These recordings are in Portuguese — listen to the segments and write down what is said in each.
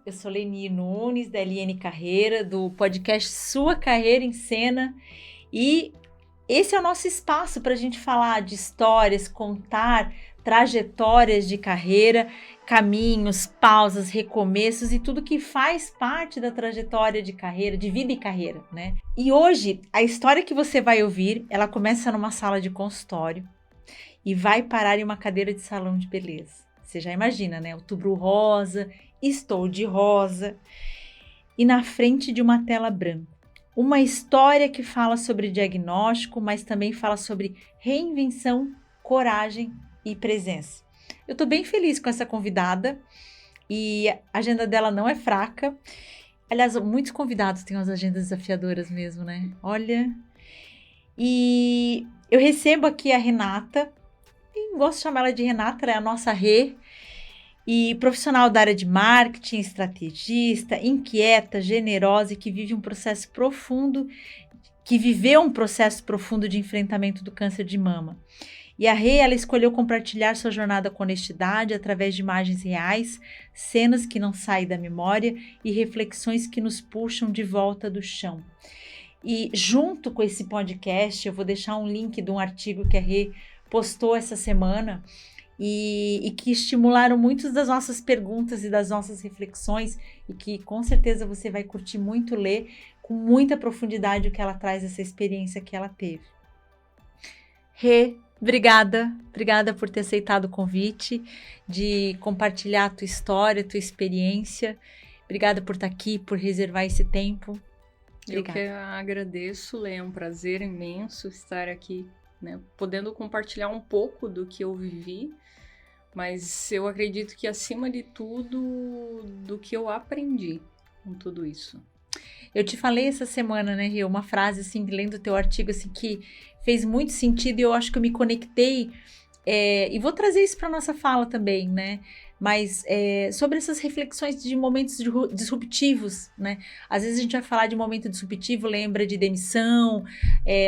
Eu sou Leni Nunes, da LN Carreira, do podcast Sua Carreira em Cena. E esse é o nosso espaço para a gente falar de histórias, contar trajetórias de carreira, caminhos, pausas, recomeços e tudo que faz parte da trajetória de carreira, de vida e carreira, né? E hoje, a história que você vai ouvir, ela começa numa sala de consultório e vai parar em uma cadeira de salão de beleza. Você já imagina, né? Outubro rosa, estou de rosa e na frente de uma tela branca. Uma história que fala sobre diagnóstico, mas também fala sobre reinvenção, coragem e presença. Eu tô bem feliz com essa convidada e a agenda dela não é fraca. Aliás, muitos convidados têm umas agendas desafiadoras mesmo, né? Olha. E eu recebo aqui a Renata, gosto de chamar ela de Renata, ela é a nossa Rê, e profissional da área de marketing, estrategista, inquieta, generosa e que viveu um processo profundo de enfrentamento do câncer de mama. E a Rê, ela escolheu compartilhar sua jornada com honestidade através de imagens reais, cenas que não saem da memória e reflexões que nos puxam de volta do chão. E junto com esse podcast, eu vou deixar um link de um artigo que a Rê postou essa semana e que estimularam muitas das nossas perguntas e das nossas reflexões e que com certeza você vai curtir muito ler com muita profundidade o que ela traz, essa experiência que ela teve. Rê, obrigada por ter aceitado o convite, de compartilhar a tua história, a tua experiência. Obrigada por estar aqui, por reservar esse tempo. Obrigada. Eu que agradeço, Lê, é um prazer imenso estar aqui, né, podendo compartilhar um pouco do que eu vivi, mas eu acredito que acima de tudo, do que eu aprendi com tudo isso. Eu te falei essa semana, né, Rio, uma frase, assim, lendo o teu artigo, assim, que fez muito sentido e eu acho que eu me conectei, e vou trazer isso para nossa fala também, né, mas sobre essas reflexões de momentos disruptivos, né, às vezes a gente vai falar de momento disruptivo, lembra de demissão,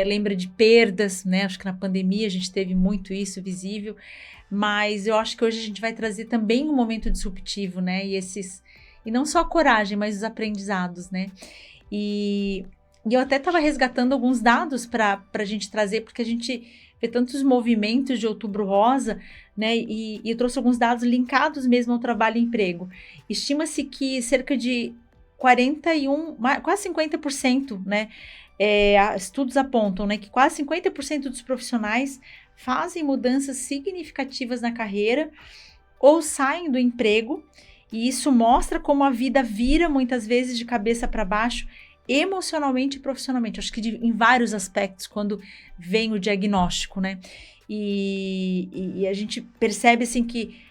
lembra de perdas, né, acho que na pandemia a gente teve muito isso visível, mas eu acho que hoje a gente vai trazer também um momento disruptivo, né, e não só a coragem, mas os aprendizados, né, e eu até estava resgatando alguns dados para a gente trazer, porque a gente vê tantos movimentos de Outubro Rosa, né? E eu trouxe alguns dados linkados mesmo ao trabalho e emprego. Estima-se que cerca de 41, quase 50%, né? Estudos apontam, né, que quase 50% dos profissionais fazem mudanças significativas na carreira ou saem do emprego. E isso mostra como a vida vira muitas vezes de cabeça para baixo, emocionalmente e profissionalmente. Acho que em vários aspectos, quando vem o diagnóstico, né? E a gente percebe, assim, que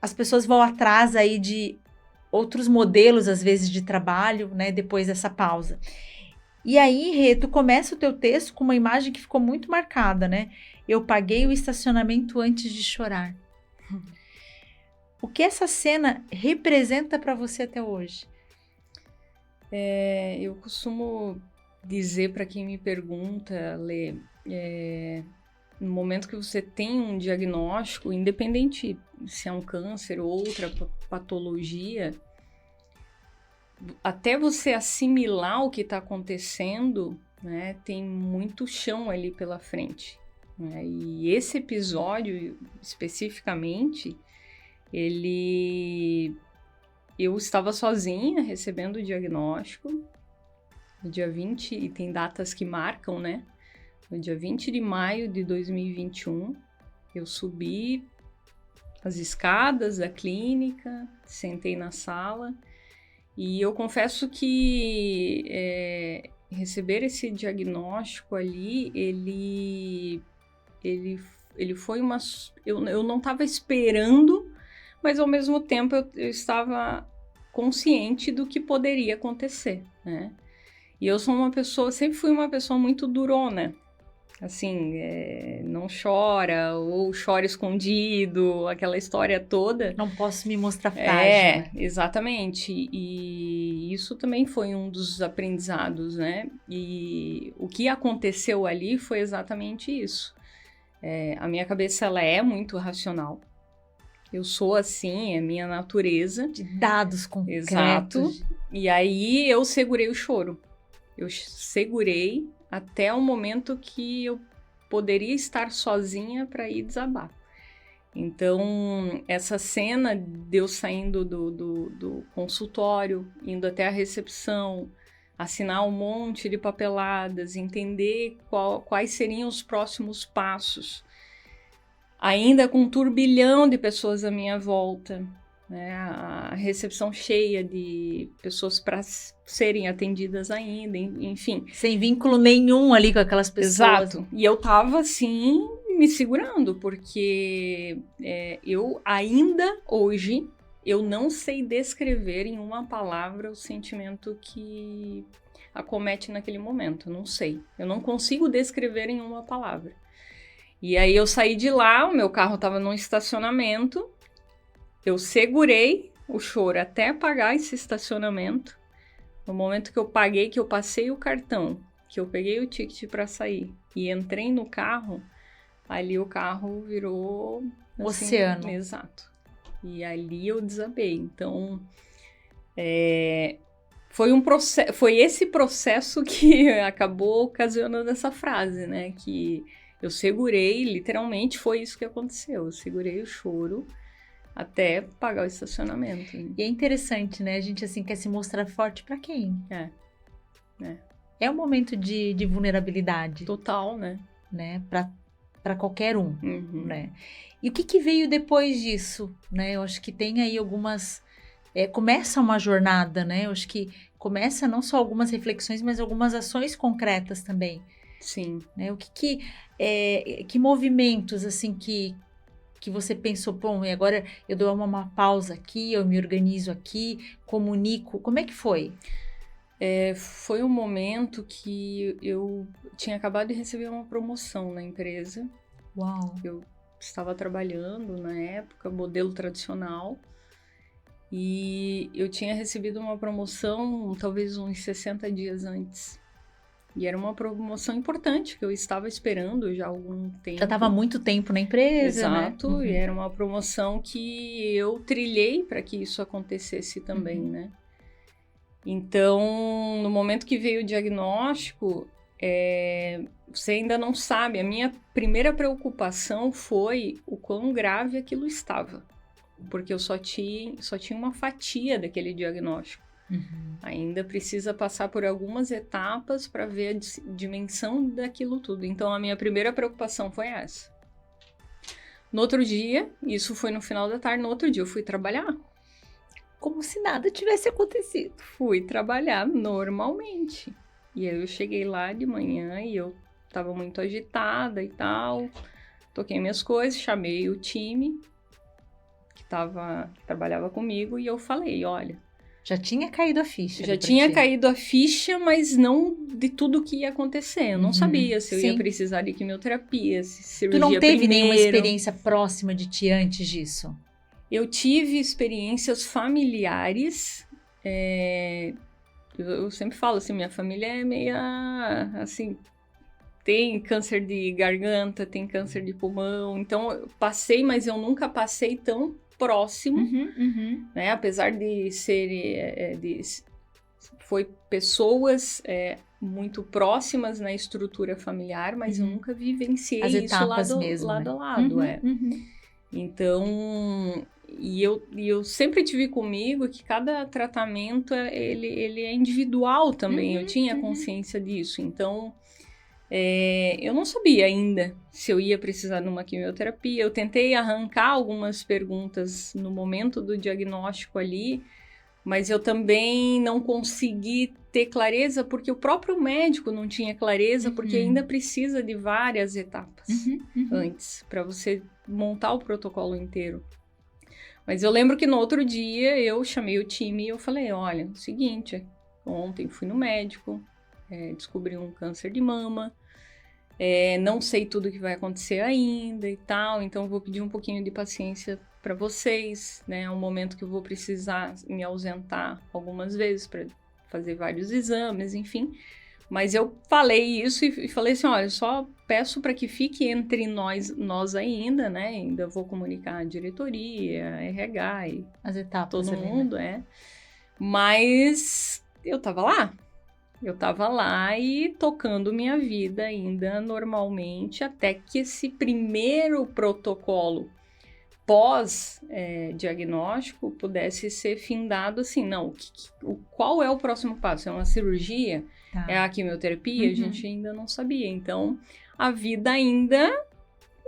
as pessoas vão atrás aí de outros modelos, às vezes, de trabalho, né? Depois dessa pausa. E aí, Rê, tu começa o teu texto com uma imagem que ficou muito marcada, né? Eu paguei o estacionamento antes de chorar. O que essa cena representa para você até hoje? Eu costumo dizer para quem me pergunta, Lê, no momento que você tem um diagnóstico, independente se é um câncer ou outra patologia, até você assimilar o que está acontecendo, né, tem muito chão ali pela frente, né? E esse episódio, especificamente, eu estava sozinha recebendo o diagnóstico no dia 20, e tem datas que marcam, né? No dia 20 de maio de 2021, eu subi as escadas da clínica, sentei na sala, e eu confesso que receber esse diagnóstico ali, ele foi uma... Eu não estava esperando, mas ao mesmo tempo eu estava consciente do que poderia acontecer, né? E eu sou sempre fui uma pessoa muito durona, assim, não chora, ou chora escondido, aquela história toda. Não posso me mostrar frágil. Né? Exatamente, e isso também foi um dos aprendizados, né? E o que aconteceu ali foi exatamente isso. A minha cabeça, ela é muito racional. Eu sou assim, é minha natureza. De dados concretos. Exato. E aí eu segurei o choro. Eu segurei até o momento que eu poderia estar sozinha para ir desabar. Então, essa cena de eu saindo do consultório, indo até a recepção, assinar um monte de papeladas, entender quais seriam os próximos passos, ainda com um turbilhão de pessoas à minha volta, né? A recepção cheia de pessoas para serem atendidas ainda, enfim. Sem vínculo nenhum ali com aquelas pessoas. Exato. E eu tava assim, me segurando, porque eu ainda hoje, eu não sei descrever em uma palavra o sentimento que acomete naquele momento, não sei. Eu não consigo descrever em uma palavra. E aí eu saí de lá, o meu carro estava num estacionamento, eu segurei o choro até pagar esse estacionamento. No momento que eu paguei, que eu passei o cartão, que eu peguei o ticket para sair e entrei no carro, ali o carro virou... assim, oceano. Exato. E ali eu desabei. Então, foi esse processo que acabou ocasionando essa frase, né? Que eu segurei, literalmente foi isso que aconteceu. Eu segurei o choro até pagar o estacionamento. Né? E é interessante, né? A gente, assim, quer se mostrar forte pra quem? É. É um momento de vulnerabilidade. Total, né? Pra qualquer um, Uhum. né? E o que veio depois disso, né? Eu acho que tem aí algumas... começa uma jornada, né? Eu acho que começa não só algumas reflexões, mas algumas ações concretas também. Sim. Né? Que movimentos, assim, que você pensou, bom, e agora eu dou uma pausa aqui, eu me organizo aqui, comunico, como é que foi? Foi um momento que eu tinha acabado de receber uma promoção na empresa. Uau! Eu estava trabalhando na época, modelo tradicional, e eu tinha recebido uma promoção talvez uns 60 dias antes. E era uma promoção importante que eu estava esperando já há algum tempo. Já estava há muito tempo na empresa, Exato, né? Uhum. E era uma promoção que eu trilhei para que isso acontecesse também, né? Então, no momento que veio o diagnóstico, você ainda não sabe. A minha primeira preocupação foi o quão grave aquilo estava. Porque eu só tinha uma fatia daquele diagnóstico. Uhum. Ainda precisa passar por algumas etapas para ver a dimensão daquilo tudo. Então, a minha primeira preocupação foi essa. No outro dia, isso foi no final da tarde, no outro dia eu fui trabalhar. Como se nada tivesse acontecido. Fui trabalhar normalmente. E aí eu cheguei lá de manhã e eu tava muito agitada e tal. Toquei minhas coisas, chamei o time que trabalhava comigo e eu falei, olha... Já tinha caído a ficha. Já tinha caído a ficha, mas não de tudo que ia acontecer. Eu não sabia se eu ia precisar de quimioterapia, se cirurgia primeiro. Tu não teve primeiro. nenhuma experiência próxima de ti antes disso? Eu tive experiências familiares. Eu sempre falo assim, minha família é meio assim... Tem câncer de garganta, tem câncer de pulmão. Então, eu passei, mas eu nunca passei tão próximo, né? Apesar de ser... foi pessoas muito próximas na estrutura familiar, mas eu nunca vivenciei isso lado a lado. Então, e eu sempre tive comigo que cada tratamento, ele é individual também. Eu tinha consciência disso. Então... eu não sabia ainda se eu ia precisar de uma quimioterapia. Eu tentei arrancar algumas perguntas no momento do diagnóstico ali, mas eu também não consegui ter clareza, porque o próprio médico não tinha clareza, porque ainda precisa de várias etapas antes, para você montar o protocolo inteiro. Mas eu lembro que no outro dia eu chamei o time e eu falei, olha, o seguinte, ontem fui no médico, descobri um câncer de mama, não sei tudo que vai acontecer ainda e tal, então vou pedir um pouquinho de paciência para vocês, né? É um momento que eu vou precisar me ausentar algumas vezes para fazer vários exames, enfim. Mas eu falei isso e falei assim, olha, só peço para que fique entre nós ainda, né? Ainda vou comunicar a diretoria, a RH e As etapas todo ali, mundo, né? Mas eu tava lá. Eu tava lá e tocando minha vida ainda normalmente, até que esse primeiro protocolo pós-diagnóstico pudesse ser findado assim, não, qual é o próximo passo? É uma cirurgia? Tá. É a quimioterapia? A gente ainda não sabia. Então, a vida ainda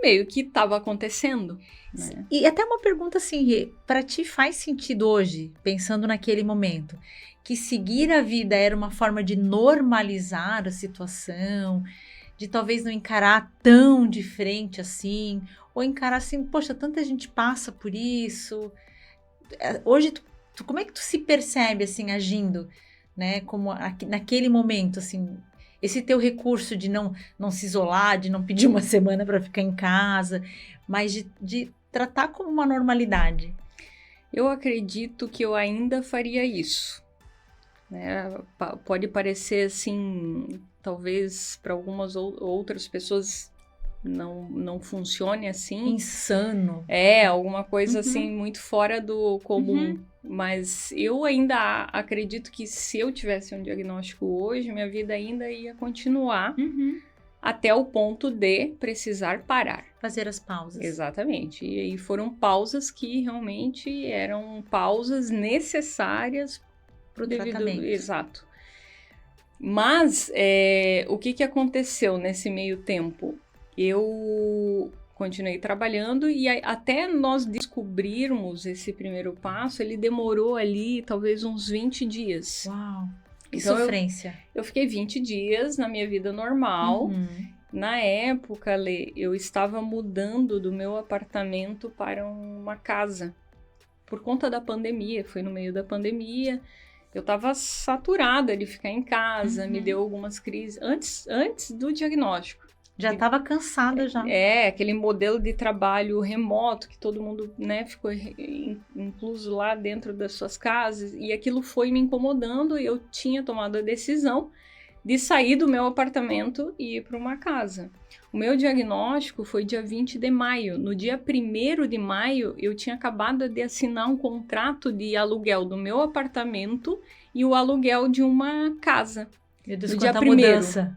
meio que estava acontecendo, né? E até uma pergunta assim, para ti faz sentido hoje, pensando naquele momento, que seguir a vida era uma forma de normalizar a situação, de talvez não encarar tão de frente assim, ou encarar assim, poxa, tanta gente passa por isso. Hoje, como é que tu se percebe assim, agindo, né, como naquele momento, assim, esse teu recurso de não se isolar, de não pedir uma semana para ficar em casa, mas de tratar como uma normalidade? Eu acredito que eu ainda faria isso, né? Pode parecer assim, talvez para algumas outras pessoas não funcione assim. Insano. Alguma coisa assim muito fora do comum. Mas eu ainda acredito que se eu tivesse um diagnóstico hoje, minha vida ainda ia continuar até o ponto de precisar parar. Fazer as pausas. Exatamente. E aí foram pausas que realmente eram pausas necessárias para o tratamento. Exato. Mas o que aconteceu nesse meio tempo? Eu continuei trabalhando e até nós descobrirmos esse primeiro passo, ele demorou ali talvez uns 20 dias. Uau, que então, sofrência. Eu fiquei 20 dias na minha vida normal. Na época, Lê, eu estava mudando do meu apartamento para uma casa. Por conta da pandemia, foi no meio da pandemia. Eu estava saturada de ficar em casa, me deu algumas crises antes do diagnóstico. Já estava cansada já. Aquele modelo de trabalho remoto que todo mundo, né, ficou incluso lá dentro das suas casas. E aquilo foi me incomodando e eu tinha tomado a decisão de sair do meu apartamento e ir para uma casa. O meu diagnóstico foi dia 20 de maio. No dia 1º de maio, eu tinha acabado de assinar um contrato de aluguel do meu apartamento e o aluguel de uma casa. Meu Deus, quanta mudança.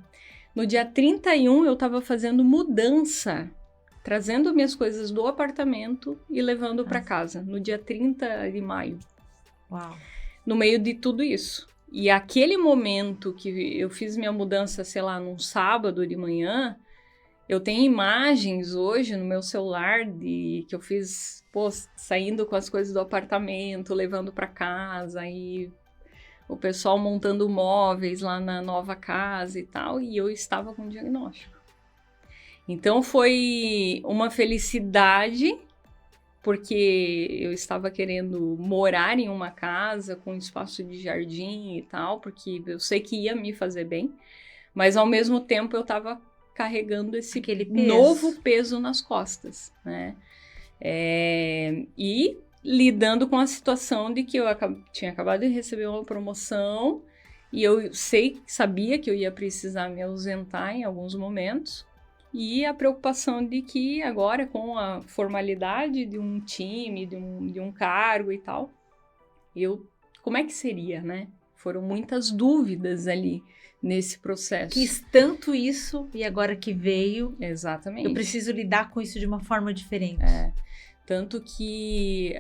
No dia 31, eu estava fazendo mudança, trazendo minhas coisas do apartamento e levando para casa, no dia 30 de maio. Uau. No meio de tudo isso. E aquele momento que eu fiz minha mudança, sei lá, num sábado de manhã, eu tenho imagens hoje no meu celular que eu fiz, saindo com as coisas do apartamento, levando para casa, e o pessoal montando móveis lá na nova casa e tal, e eu estava com diagnóstico. Então foi uma felicidade, porque eu estava querendo morar em uma casa com espaço de jardim e tal, porque eu sei que ia me fazer bem, mas ao mesmo tempo eu estava carregando esse novo peso nas costas, né? E lidando com a situação de que eu tinha acabado de receber uma promoção e eu sabia que eu ia precisar me ausentar em alguns momentos, e a preocupação de que agora, com a formalidade de um time, de um cargo e tal, como é que seria, né? Foram muitas dúvidas ali nesse processo. Quis tanto isso e agora que veio, exatamente, eu preciso lidar com isso de uma forma diferente. Tanto que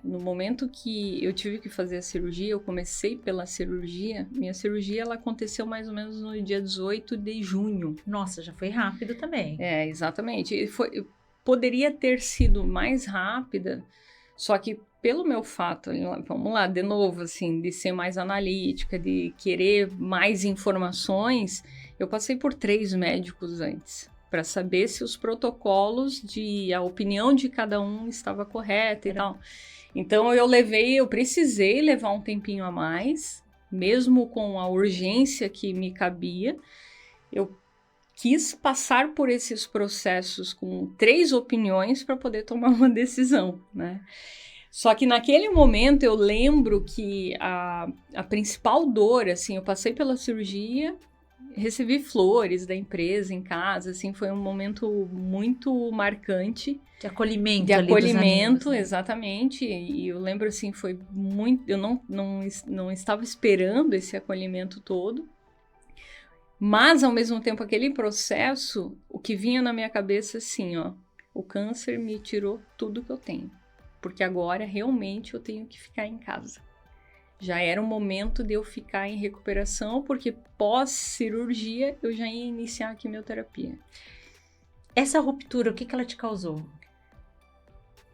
no momento que eu tive que fazer a cirurgia, eu comecei pela cirurgia. Minha cirurgia ela aconteceu mais ou menos no dia 18 de junho. Nossa, já foi rápido também. Exatamente. Poderia ter sido mais rápida, só que pelo meu fato, vamos lá, de novo, assim, de ser mais analítica, de querer mais informações, eu passei por 3 médicos antes, para saber se os protocolos a opinião de cada um estava correta e tal. Então eu precisei levar um tempinho a mais, mesmo com a urgência que me cabia. Eu quis passar por esses processos com 3 opiniões para poder tomar uma decisão, né? Só que naquele momento eu lembro que a principal dor, assim, eu passei pela cirurgia, recebi flores da empresa em casa, assim, foi um momento muito marcante. De acolhimento. De ali acolhimento, dos amigos, né? exatamente. E eu lembro, assim, foi muito... Eu não estava esperando esse acolhimento todo. Mas, ao mesmo tempo, aquele processo, o que vinha na minha cabeça, assim, ó, o câncer me tirou tudo que eu tenho. Porque agora, realmente, eu tenho que ficar em casa. Já era o momento de eu ficar em recuperação, porque pós-cirurgia, eu já ia iniciar a quimioterapia. Essa ruptura, o que ela te causou?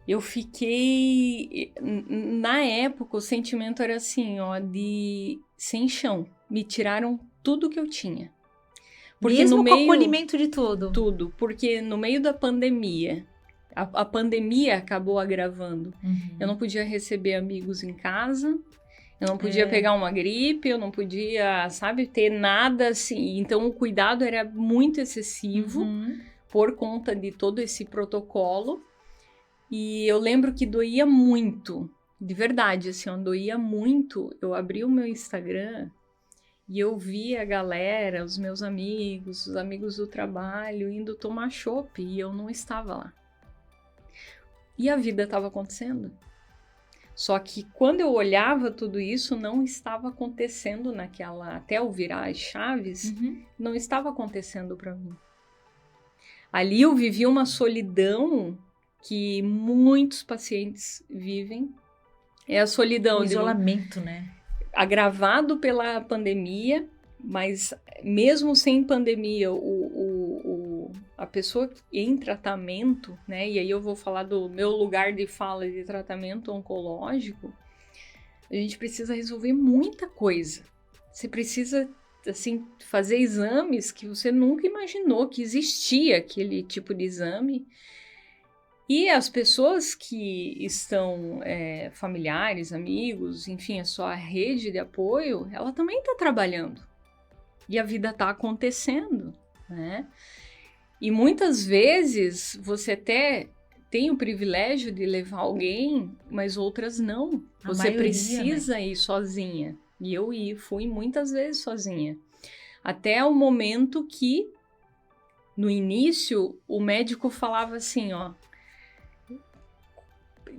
Eu fiquei... Na época, o sentimento era assim, ó, de sem chão. Me tiraram tudo que eu tinha. Porque mesmo no com o meio... acolhimento de tudo? Tudo. Porque no meio da pandemia, a pandemia acabou agravando. Uhum. Eu não podia receber amigos em casa, eu não podia pegar uma gripe, eu não podia, sabe, ter nada assim. Então, o cuidado era muito excessivo por conta de todo esse protocolo. E eu lembro que doía muito, de verdade, assim, ó, doía muito. Eu abri o meu Instagram e eu vi a galera, os meus amigos, os amigos do trabalho, indo tomar chopp e eu não estava lá. E a vida estava acontecendo. Só que quando eu olhava tudo isso, não estava acontecendo naquela... Até eu virar as chaves, não estava acontecendo para mim. Ali eu vivi uma solidão que muitos pacientes vivem. É a solidão. O isolamento, né? Agravado pela pandemia, mas mesmo sem pandemia, a pessoa em tratamento, né? E aí eu vou falar do meu lugar de fala de tratamento oncológico, a gente precisa resolver muita coisa. Você precisa, assim, fazer exames que você nunca imaginou que existia aquele tipo de exame. E as pessoas que estão familiares, amigos, enfim, a sua rede de apoio, ela também está trabalhando. E a vida está acontecendo, né? E muitas vezes você até tem o privilégio de levar alguém, mas outras não. Você precisa ir sozinha. E eu fui muitas vezes sozinha. Até o momento que, no início, o médico falava assim, ó,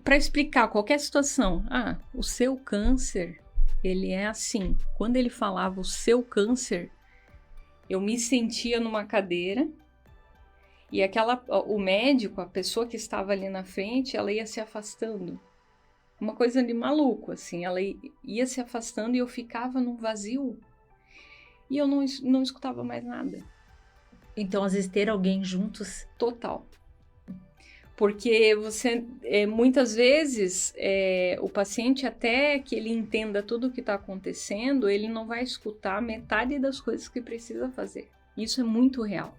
para explicar qualquer situação. Ah, o seu câncer, ele é assim. Quando ele falava o seu câncer, eu me sentia numa cadeira e o médico, a pessoa que estava ali na frente, ela ia se afastando. Uma coisa de maluco, assim. Ela ia se afastando e eu ficava num vazio. E eu não escutava mais nada. Então, às vezes, ter alguém juntos... Total. Porque você, muitas vezes, o paciente, até que ele entenda tudo o que está acontecendo, ele não vai escutar metade das coisas que precisa fazer. Isso é muito real.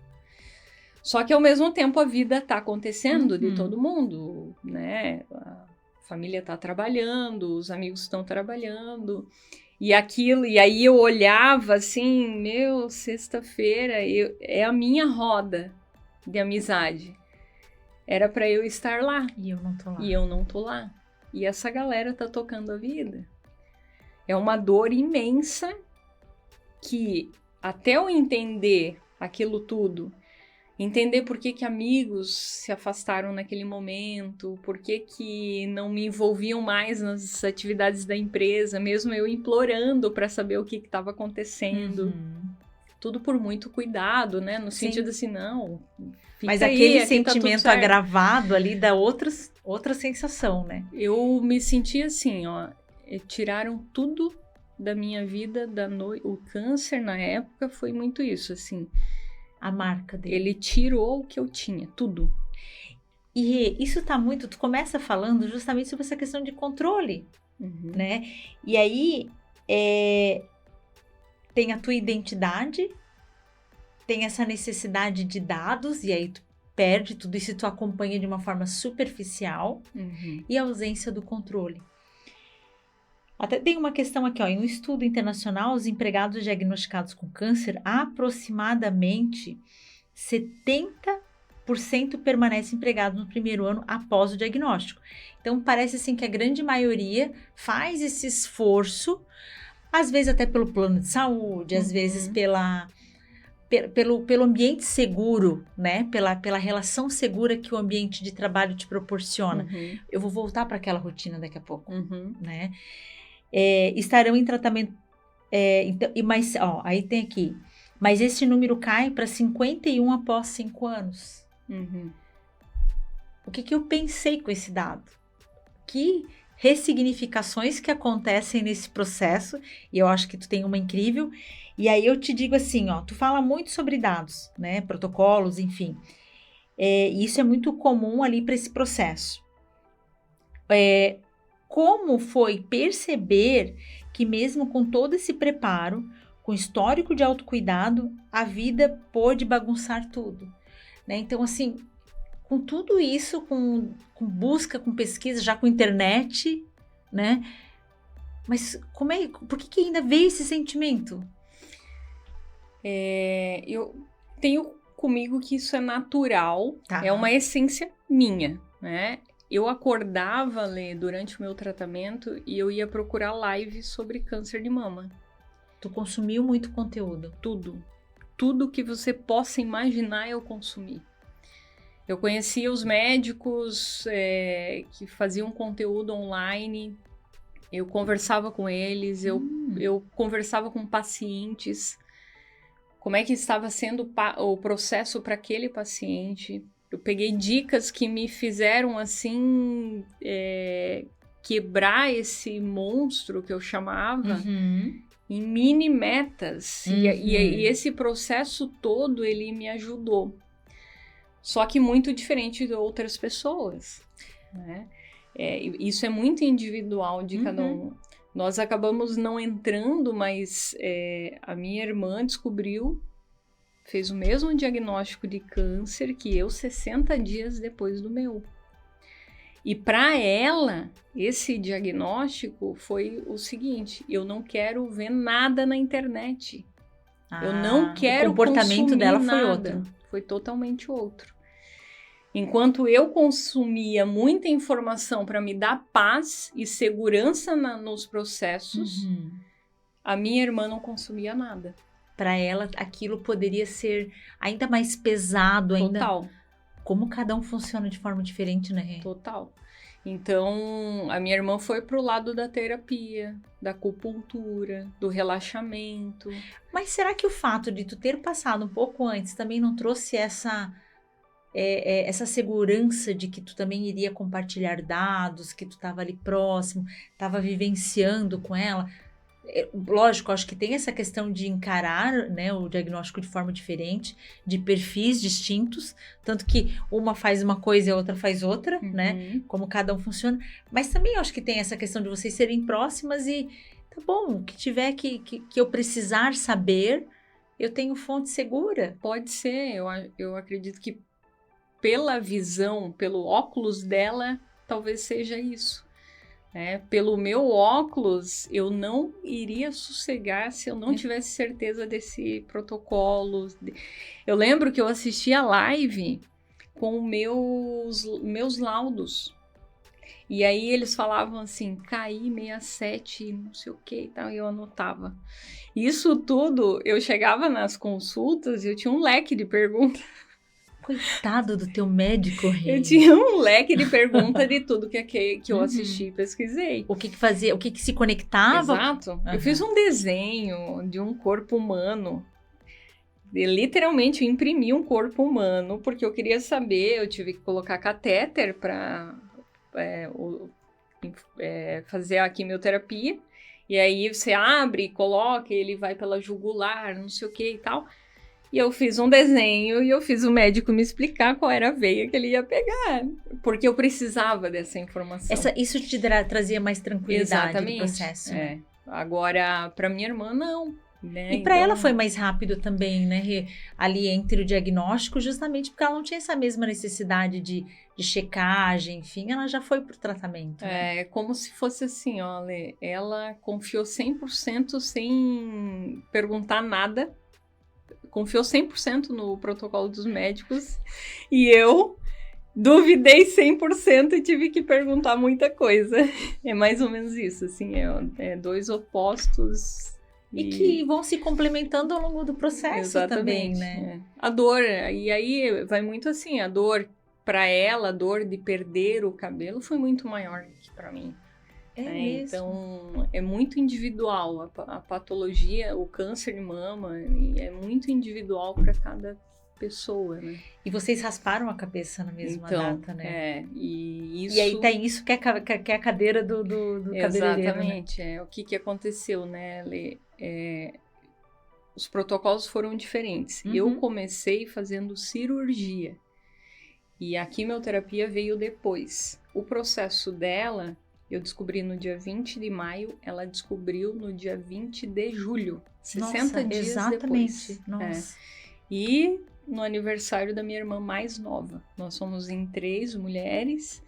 Só que, ao mesmo tempo, a vida está acontecendo de todo mundo, né? A família está trabalhando, os amigos estão trabalhando, e aí eu olhava assim, sexta-feira é a minha roda de amizade. Era para eu estar lá. E eu não tô lá. E eu não tô lá. E essa galera tá tocando a vida. É uma dor imensa que, até eu entender aquilo tudo, entender por que amigos se afastaram naquele momento, por que não me envolviam mais nas atividades da empresa, mesmo eu implorando para saber o que estava acontecendo. Tudo por muito cuidado, né? No sentido assim, não... Mas aquele sentimento tá agravado ali dá outra sensação, né? Eu me senti assim, ó, tiraram tudo da minha vida, o câncer na época foi muito isso, assim. A marca dele. Ele tirou o que eu tinha, tudo. E isso tá muito, tu começa falando justamente sobre essa questão de controle, né? E aí, tem a tua identidade, tem essa necessidade de dados, e aí tu perde tudo isso e tu acompanha de uma forma superficial, e a ausência do controle. Até tem uma questão aqui, ó, em um estudo internacional, os empregados diagnosticados com câncer, aproximadamente 70% permanecem empregados no primeiro ano após o diagnóstico. Então, parece assim que a grande maioria faz esse esforço, às vezes até pelo plano de saúde, às vezes pela pelo ambiente seguro, né? Pela relação segura que o ambiente de trabalho te proporciona. Uhum. Eu vou voltar para aquela rotina daqui a pouco, Uhum. né? Estarão em tratamento. Então, mas, aí tem aqui. Mas esse número cai para 51 após 5 anos. Uhum. O que eu pensei com esse dado? Que ressignificações que acontecem nesse processo, e eu acho que tu tem uma incrível. E aí eu te digo assim, tu fala muito sobre dados, né, protocolos, enfim. E isso é muito comum ali para esse processo. Como foi perceber que mesmo com todo esse preparo, com histórico de autocuidado, a vida pôde bagunçar tudo, né? Então, assim, com tudo isso, com busca, com pesquisa, já com internet, né? Mas por que ainda veio esse sentimento? Eu tenho comigo que isso é natural, Tá. É uma essência minha, né? Eu acordava, Lê, durante o meu tratamento e eu ia procurar lives sobre câncer de mama. Tu consumiu muito conteúdo? Tudo que você possa imaginar eu consumi. Eu conhecia os médicos que faziam conteúdo online, eu conversava com eles, eu conversava com pacientes, como é que estava sendo o processo para aquele paciente. Eu peguei dicas que me fizeram, assim, quebrar esse monstro que eu chamava em mini metas. E esse processo todo, ele me ajudou. Só que muito diferente de outras pessoas, né? Isso é muito individual de cada um. Nós acabamos não entrando, mas a minha irmã descobriu, fez o mesmo diagnóstico de câncer que eu 60 dias depois do meu. E para ela, esse diagnóstico foi o seguinte: eu não quero ver nada na internet. Eu não quero consumir nada. O comportamento dela foi outro. Foi totalmente outro. Enquanto eu consumia muita informação para me dar paz e segurança nos processos, a minha irmã não consumia nada. Para ela, aquilo poderia ser ainda mais pesado. Total. Como cada um funciona de forma diferente, né? Total. Então, a minha irmã foi pro lado da terapia, da acupuntura, do relaxamento. Mas será que o fato de tu ter passado um pouco antes também não trouxe essa segurança de que tu também iria compartilhar dados, que tu estava ali próximo, estava vivenciando com ela? Lógico, acho que tem essa questão de encarar, né, o diagnóstico de forma diferente, de perfis distintos, tanto que uma faz uma coisa e a outra faz outra, né, como cada um funciona, mas também acho que tem essa questão de vocês serem próximas e, tá bom, o que tiver que eu precisar saber, eu tenho fonte segura. Pode ser, eu acredito que pela visão, pelo óculos dela, talvez seja isso. Pelo meu óculos, eu não iria sossegar se eu não tivesse certeza desse protocolo. Eu lembro que eu assisti a live com meus laudos. E aí eles falavam assim, KI 67, não sei o que e tal, e eu anotava. Isso tudo, eu chegava nas consultas e eu tinha um leque de perguntas. Coitado do teu médico, Rê. Eu tinha um leque de perguntas de tudo que eu assisti e pesquisei. O que fazia, o que se conectava. Exato. Eu fiz um desenho de um corpo humano. Eu literalmente imprimi um corpo humano, porque eu queria saber, eu tive que colocar catéter para fazer a quimioterapia. E aí você abre, coloca, ele vai pela jugular, não sei o que e tal. E eu fiz um desenho e eu fiz o médico me explicar qual era a veia que ele ia pegar. Porque eu precisava dessa informação. Isso te trazia mais tranquilidade no processo. Né? Agora, para minha irmã, não. Né? E para ela foi mais rápido também, né? Ali entre o diagnóstico, justamente porque ela não tinha essa mesma necessidade de checagem, enfim, ela já foi pro tratamento. Né? É como se fosse assim, olha, ela confiou 100% sem perguntar nada. Confiou 100% no protocolo dos médicos e eu duvidei 100% e tive que perguntar muita coisa. É mais ou menos isso, assim, dois opostos E que vão se complementando ao longo do processo também, né? A dor, e aí vai muito assim, a dor para ela, a dor de perder o cabelo foi muito maior que para mim. Mesmo. Então, é muito individual. A patologia, o câncer de mama, é muito individual para cada pessoa, né? E vocês rasparam a cabeça na mesma data, né? E isso... E aí tem isso que é a cadeira do cabeleireiro, exatamente, né? O que aconteceu, né, Lê? Os protocolos foram diferentes. Eu comecei fazendo cirurgia e a quimioterapia veio depois. O processo dela, eu descobri no dia 20 de maio, ela descobriu no dia 20 de julho, 60 dias exatamente. depois. Nossa. E no aniversário da minha irmã mais nova. Nós somos em 3 mulheres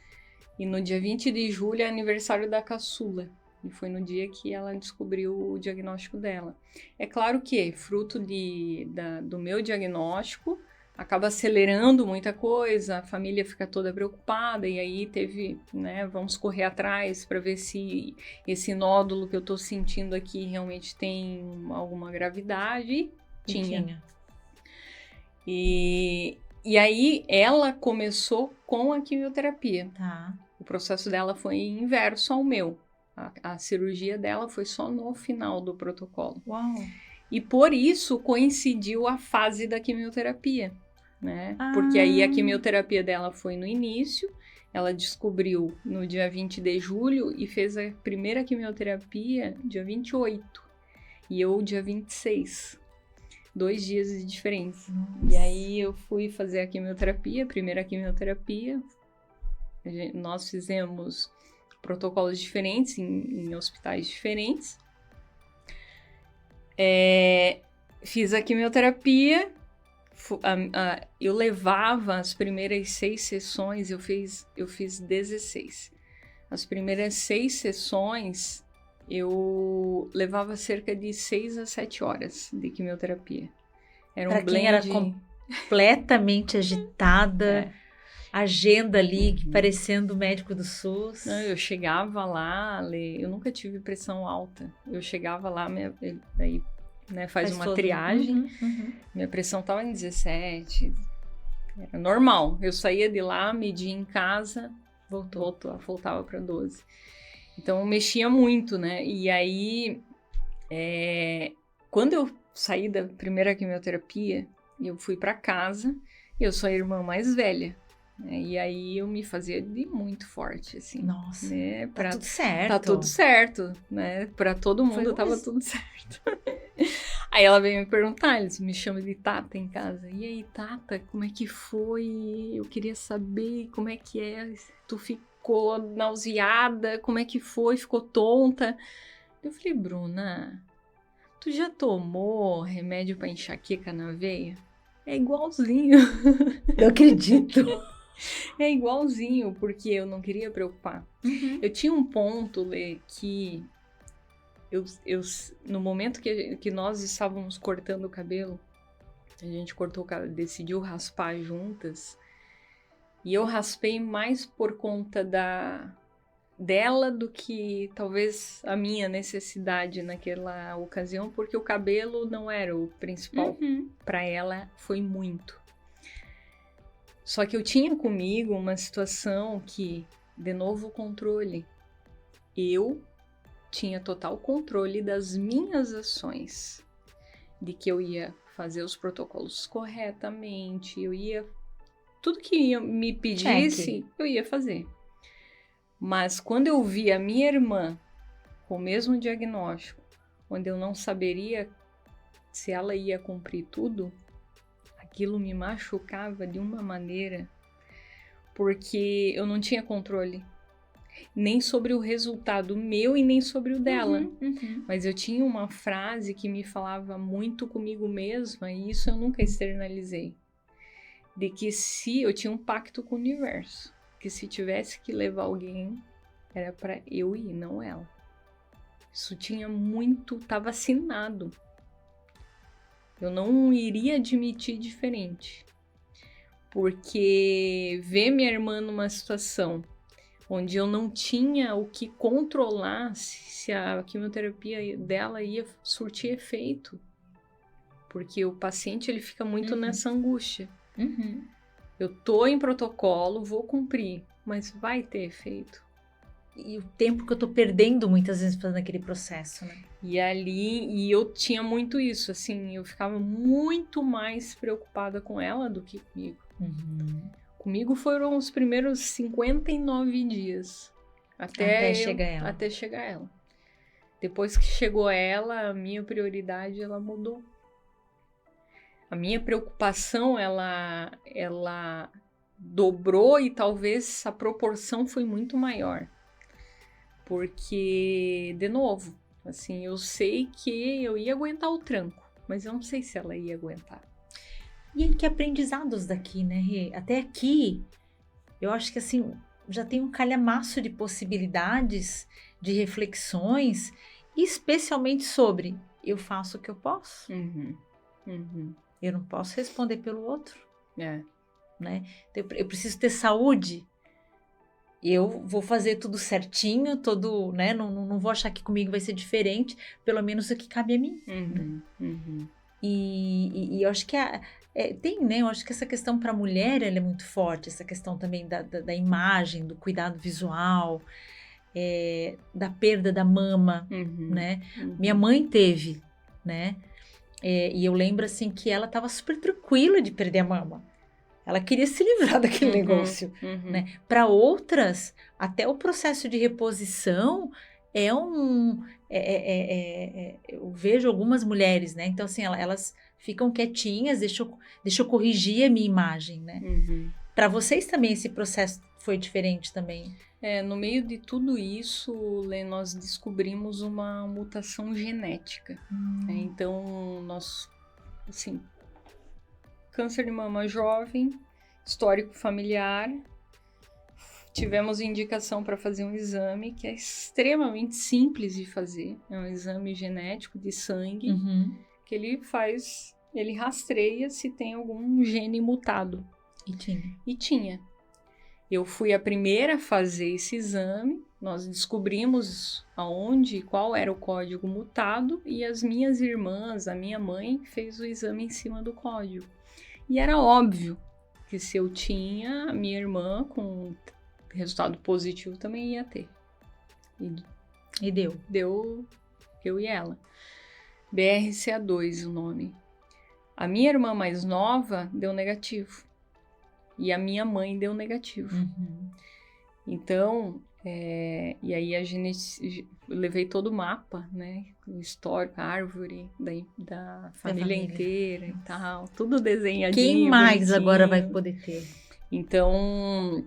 e no dia 20 de julho é aniversário da caçula. E foi no dia que ela descobriu o diagnóstico dela. É claro que, fruto do meu diagnóstico, acaba acelerando muita coisa, a família fica toda preocupada, e aí teve, né, vamos correr atrás para ver se esse nódulo que eu tô sentindo aqui realmente tem alguma gravidade. E tinha. E aí ela começou com a quimioterapia. Tá. O processo dela foi inverso ao meu. A cirurgia dela foi só no final do protocolo. Uau! E por isso coincidiu a fase da quimioterapia, né? Porque aí a quimioterapia dela foi no início, ela descobriu no dia 20 de julho e fez a primeira quimioterapia dia 28. E eu dia 26. 2 dias de diferença. Nossa. E aí eu fui fazer a quimioterapia, a primeira quimioterapia. Nós fizemos protocolos diferentes em hospitais diferentes. Fiz a quimioterapia, eu levava as primeiras 6 sessões, eu fiz 16. As primeiras 6 sessões, eu levava cerca de 6 a 7 horas de quimioterapia. Era um pra blend... quem era completamente agitada... agenda ali, parecendo o médico do SUS. Não, eu chegava lá, eu nunca tive pressão alta. Eu chegava lá, aí, né, faz uma triagem, minha pressão estava em 17, era normal. Eu saía de lá, media em casa, voltava para 12. Então, mexia muito, né? E aí, quando eu saí da primeira quimioterapia, eu fui para casa, eu sou a irmã mais velha. E aí eu me fazia de muito forte, assim. Nossa, né? Tá tudo certo. Tá tudo certo, né? Pra todo mundo tava tudo certo. Aí ela veio me perguntar, eles me chamam de Tata em casa. E aí, Tata, como é que foi? Eu queria saber como é que é. Tu ficou nauseada? Como é que foi? Ficou tonta? Eu falei, Bruna, tu já tomou remédio pra enxaqueca na veia? É igualzinho. Eu acredito. É igualzinho, porque eu não queria preocupar. Eu tinha um ponto, Lê, que no momento que nós estávamos cortando o cabelo, a gente cortou o cabelo, decidiu raspar juntas, e eu raspei mais por conta dela do que talvez a minha necessidade naquela ocasião, porque o cabelo não era o principal. Para ela foi muito. Só que eu tinha comigo uma situação que, de novo, controle. Eu tinha total controle das minhas ações, de que eu ia fazer os protocolos corretamente, tudo que me pedisse, eu ia fazer. Mas quando eu vi a minha irmã com o mesmo diagnóstico, onde eu não saberia se ela ia cumprir tudo, aquilo me machucava de uma maneira, porque eu não tinha controle, nem sobre o resultado meu e nem sobre o dela. Mas eu tinha uma frase que me falava muito comigo mesma, e isso eu nunca externalizei, de que se eu tinha um pacto com o universo, que se tivesse que levar alguém, era para eu ir, não ela. Isso estava assinado. Eu não iria admitir diferente. Porque ver minha irmã numa situação onde eu não tinha o que controlar se a quimioterapia dela ia surtir efeito. Porque o paciente, ele fica muito nessa angústia. Eu tô em protocolo, vou cumprir, mas vai ter efeito. E o tempo que eu tô perdendo muitas vezes fazendo aquele processo, né? E eu tinha muito isso, assim, eu ficava muito mais preocupada com ela do que comigo. Comigo foram os primeiros 59 dias. Até chegar ela. Depois que chegou ela, a minha prioridade, ela mudou. A minha preocupação, ela dobrou e talvez a proporção foi muito maior. Porque, de novo, assim, eu sei que eu ia aguentar o tranco, mas eu não sei se ela ia aguentar. E aí, que aprendizados daqui, né, Rê? Até aqui, eu acho que, assim, já tem um calhamaço de possibilidades, de reflexões, especialmente sobre eu faço o que eu posso. Eu não posso responder pelo outro. Né? Então, eu preciso ter saúde. Eu vou fazer tudo certinho, né? Não vou achar que comigo vai ser diferente, pelo menos o que cabe a mim. E eu acho que tem, né? Eu acho que essa questão para a mulher ela é muito forte, essa questão também da imagem, do cuidado visual, da perda da mama, né? Minha mãe teve, né? E eu lembro assim que ela estava super tranquila de perder a mama. Ela queria se livrar daquele negócio, né? Para outras, até o processo de reposição eu vejo algumas mulheres, né? Então, assim, elas ficam quietinhas, deixa eu corrigir a minha imagem, né? Para vocês também esse processo foi diferente também? No meio de tudo isso, Lê, nós descobrimos uma mutação genética. Então, nós, assim, câncer de mama jovem, histórico familiar, tivemos indicação para fazer um exame que é extremamente simples de fazer. É um exame genético de sangue, que ele rastreia se tem algum gene mutado. E tinha. Eu fui a primeira a fazer esse exame, nós descobrimos qual era o código mutado, e as minhas irmãs, a minha mãe, fez o exame em cima do código. E era óbvio que se eu tinha, a minha irmã com resultado positivo também ia ter. E deu? Deu, eu e ela. BRCA2 o nome. A minha irmã mais nova deu negativo. E a minha mãe deu negativo. Então, e aí eu levei todo o mapa, né? O histórico, a árvore da família inteira e tal. Tudo desenhadinho. Quem mais bonitinho. Agora vai poder ter? Então,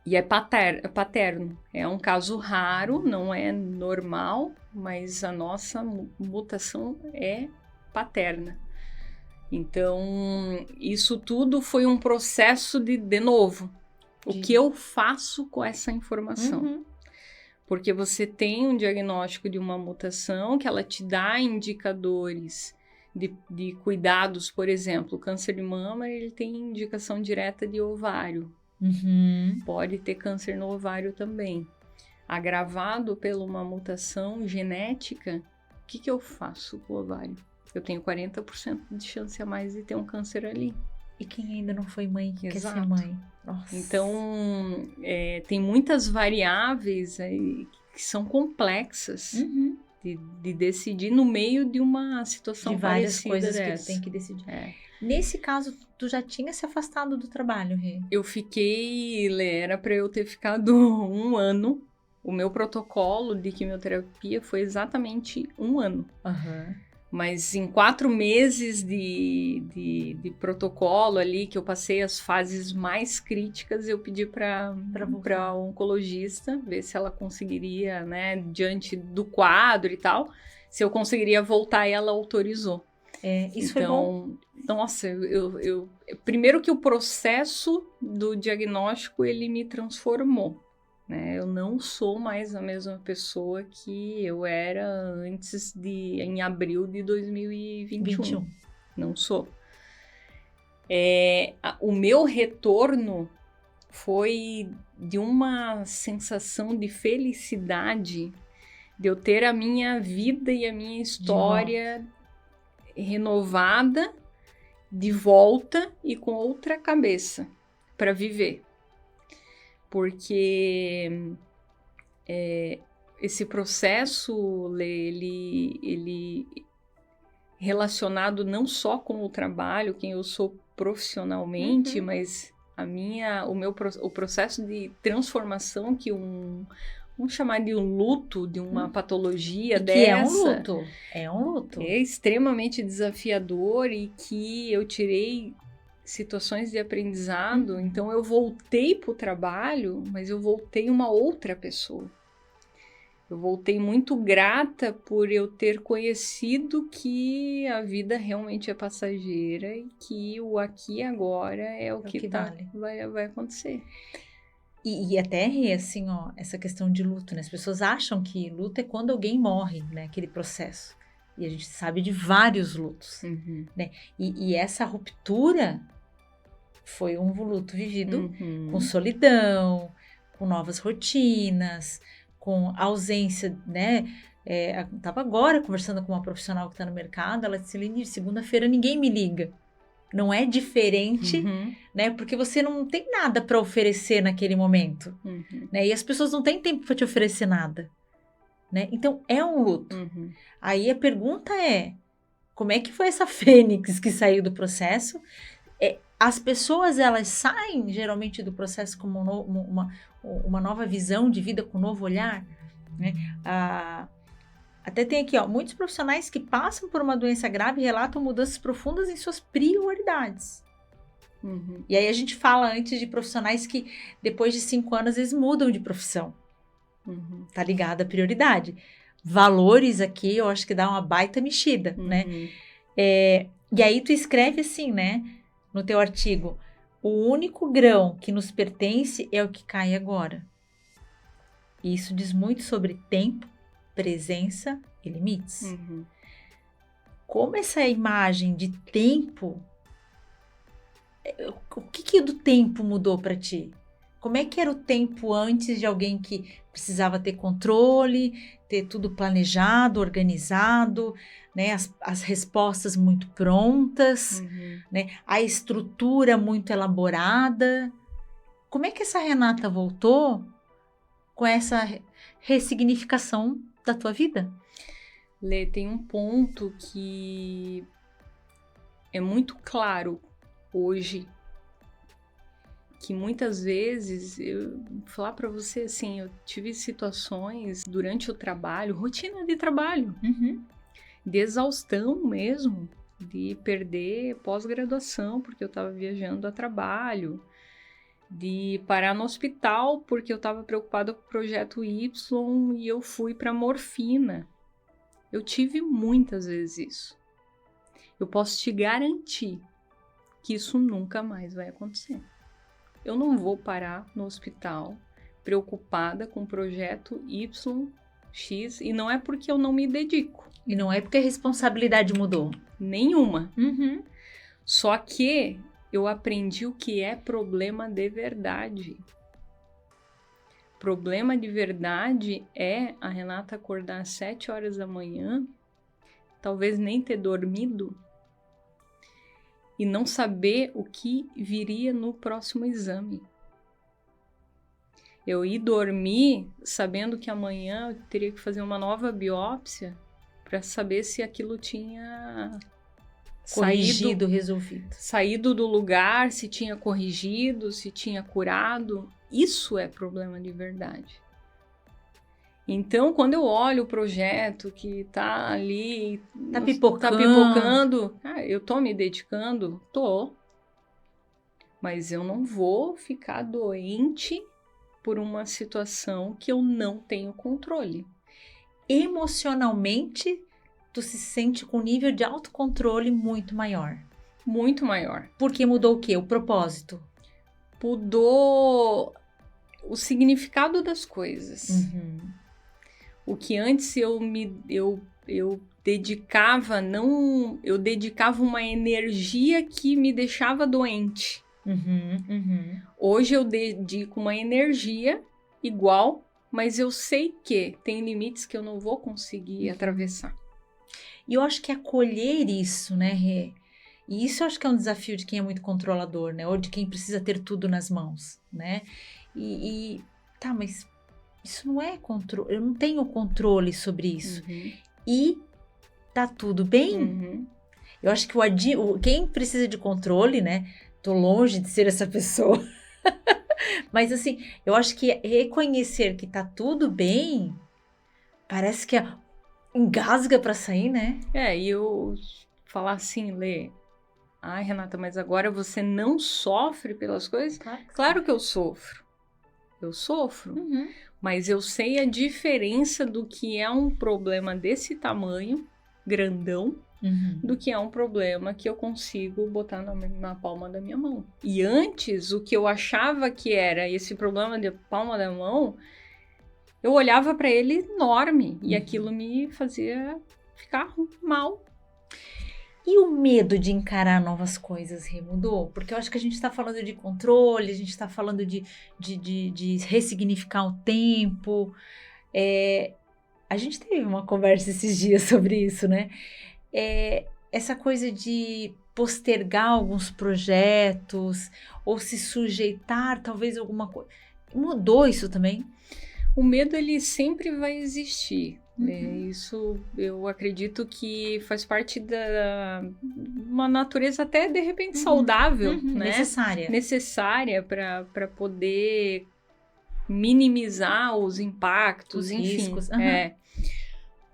e é paterno. É um caso raro, não é normal, mas a nossa mutação é paterna. Então, isso tudo foi um processo de novo. O que eu faço com essa informação? Porque você tem um diagnóstico de uma mutação que ela te dá indicadores de cuidados, por exemplo, o câncer de mama, ele tem indicação direta de ovário. Pode ter câncer no ovário também. Agravado por uma mutação genética, o que eu faço com o ovário? Eu tenho 40% de chance a mais de ter um câncer ali. E quem ainda não foi mãe, que quer ser mãe? Nossa. Então, tem muitas variáveis aí que são complexas de decidir no meio de uma situação de várias parecida coisas dessa. que tu tem que decidir. Nesse caso, tu já tinha se afastado do trabalho, Rê? Eu fiquei, era para eu ter ficado 1 ano. O meu protocolo de quimioterapia foi exatamente 1 ano. Mas em 4 meses de protocolo ali, que eu passei as fases mais críticas, eu pedi para a oncologista ver se ela conseguiria, né, diante do quadro e tal, se eu conseguiria voltar, e ela autorizou. Isso foi bom. Nossa, primeiro que o processo do diagnóstico, ele me transformou. Né? Eu não sou mais a mesma pessoa que eu era em abril de 2021. Não sou. O meu retorno foi de uma sensação de felicidade de eu ter a minha vida e a minha história renovada, de volta e com outra cabeça para viver. Porque esse processo, Lê, ele relacionado não só com o trabalho, quem eu sou profissionalmente, mas o processo de transformação que vamos chamar de um luto, de uma patologia dessa. Que é um luto. É extremamente desafiador e que eu tirei situações de aprendizado. Então eu voltei para o trabalho, mas eu voltei uma outra pessoa. Eu voltei muito grata por eu ter conhecido que a vida realmente é passageira e que o aqui e agora é o que vale. vai acontecer. E até, assim, ó, essa questão de luto, né? As pessoas acham que luto é quando alguém morre, né? Aquele processo. E a gente sabe de vários lutos, né? E essa ruptura foi um luto vivido com solidão, com novas rotinas, com ausência, né? Tava agora conversando com uma profissional que está no mercado, ela disse, Celine, segunda-feira ninguém me liga. Não é diferente, né? Porque você não tem nada para oferecer naquele momento, né? E as pessoas não têm tempo para te oferecer nada, né? Então, é um luto. Aí a pergunta é, como é que foi essa fênix que saiu do processo? As pessoas, elas saem geralmente do processo como uma nova visão de vida, com um novo olhar, né? Até tem aqui, ó, muitos profissionais que passam por uma doença grave relatam mudanças profundas em suas prioridades. E aí a gente fala antes de profissionais que depois de 5 anos eles mudam de profissão. Tá ligado à prioridade. Valores aqui, eu acho que dá uma baita mexida, né? E aí tu escreve assim, né? No teu artigo, o único grão que nos pertence é o que cai agora. E isso diz muito sobre tempo, presença e limites. Como essa imagem de tempo, o que do tempo mudou para ti? Como é que era o tempo antes de alguém que precisava ter controle, ter tudo planejado, organizado, né? As respostas muito prontas, né? A estrutura muito elaborada. Como é que essa Renata voltou com essa ressignificação da tua vida? Lê, tem um ponto que é muito claro hoje, que muitas vezes, eu vou falar para você assim, eu tive situações durante o trabalho, rotina de trabalho, de exaustão mesmo, de perder pós-graduação porque eu estava viajando a trabalho, de parar no hospital porque eu estava preocupada com o projeto Y e eu fui para morfina. Eu tive muitas vezes isso. Eu posso te garantir que isso nunca mais vai acontecer. Eu não vou parar no hospital preocupada com o projeto Y, X, e não é porque eu não me dedico. E não é porque a responsabilidade mudou. Nenhuma. Só que eu aprendi o que é problema de verdade. Problema de verdade é a Renata acordar às 7 horas da manhã, talvez nem ter dormido, e não saber o que viria no próximo exame. Eu ir dormir sabendo que amanhã eu teria que fazer uma biópsia para saber se aquilo tinha resolvido. Saído do lugar, se tinha corrigido, se tinha curado. Isso é problema de verdade. Então, quando eu olho o projeto que tá ali, tá pipocando, eu tô me dedicando? Tô. Mas eu não vou ficar doente por uma situação que eu não tenho controle. Emocionalmente, tu se sente com um nível de autocontrole muito maior. Muito maior. Porque mudou o quê? O propósito. Mudou o significado das coisas. O que antes eu dedicava, eu dedicava uma energia que me deixava doente. Hoje eu dedico uma energia igual, mas eu sei que tem limites que eu não vou conseguir atravessar. E eu acho que acolher isso, né, Rê? E isso eu acho que é um desafio de quem é muito controlador, né? Ou de quem precisa ter tudo nas mãos, né? Tá, mas isso não é controle, eu não tenho controle sobre isso. E tá tudo bem? Eu acho que quem precisa de controle, né? Tô longe de ser essa pessoa. Mas assim, eu acho que reconhecer que tá tudo bem, parece que engasga pra sair, né? E eu falar assim, Lê, ai, Renata, mas agora você não sofre pelas coisas? Claro que eu sofro. Eu sofro. Mas eu sei a diferença do que é um problema desse tamanho, grandão, do que é um problema que eu consigo botar na palma da minha mão. E antes, o que eu achava que era esse problema de palma da mão, eu olhava para ele enorme e aquilo me fazia ficar mal. E o medo de encarar novas coisas, Rê, mudou? Porque eu acho que a gente está falando de controle, a gente está falando de ressignificar o tempo. A gente teve uma conversa esses dias sobre isso, né? Essa coisa de postergar alguns projetos ou se sujeitar talvez a alguma coisa. Mudou isso também? O medo, ele sempre vai existir. Isso eu acredito que faz parte da uma natureza até de repente saudável, né? Necessária para poder minimizar os impactos, os enfim. Riscos.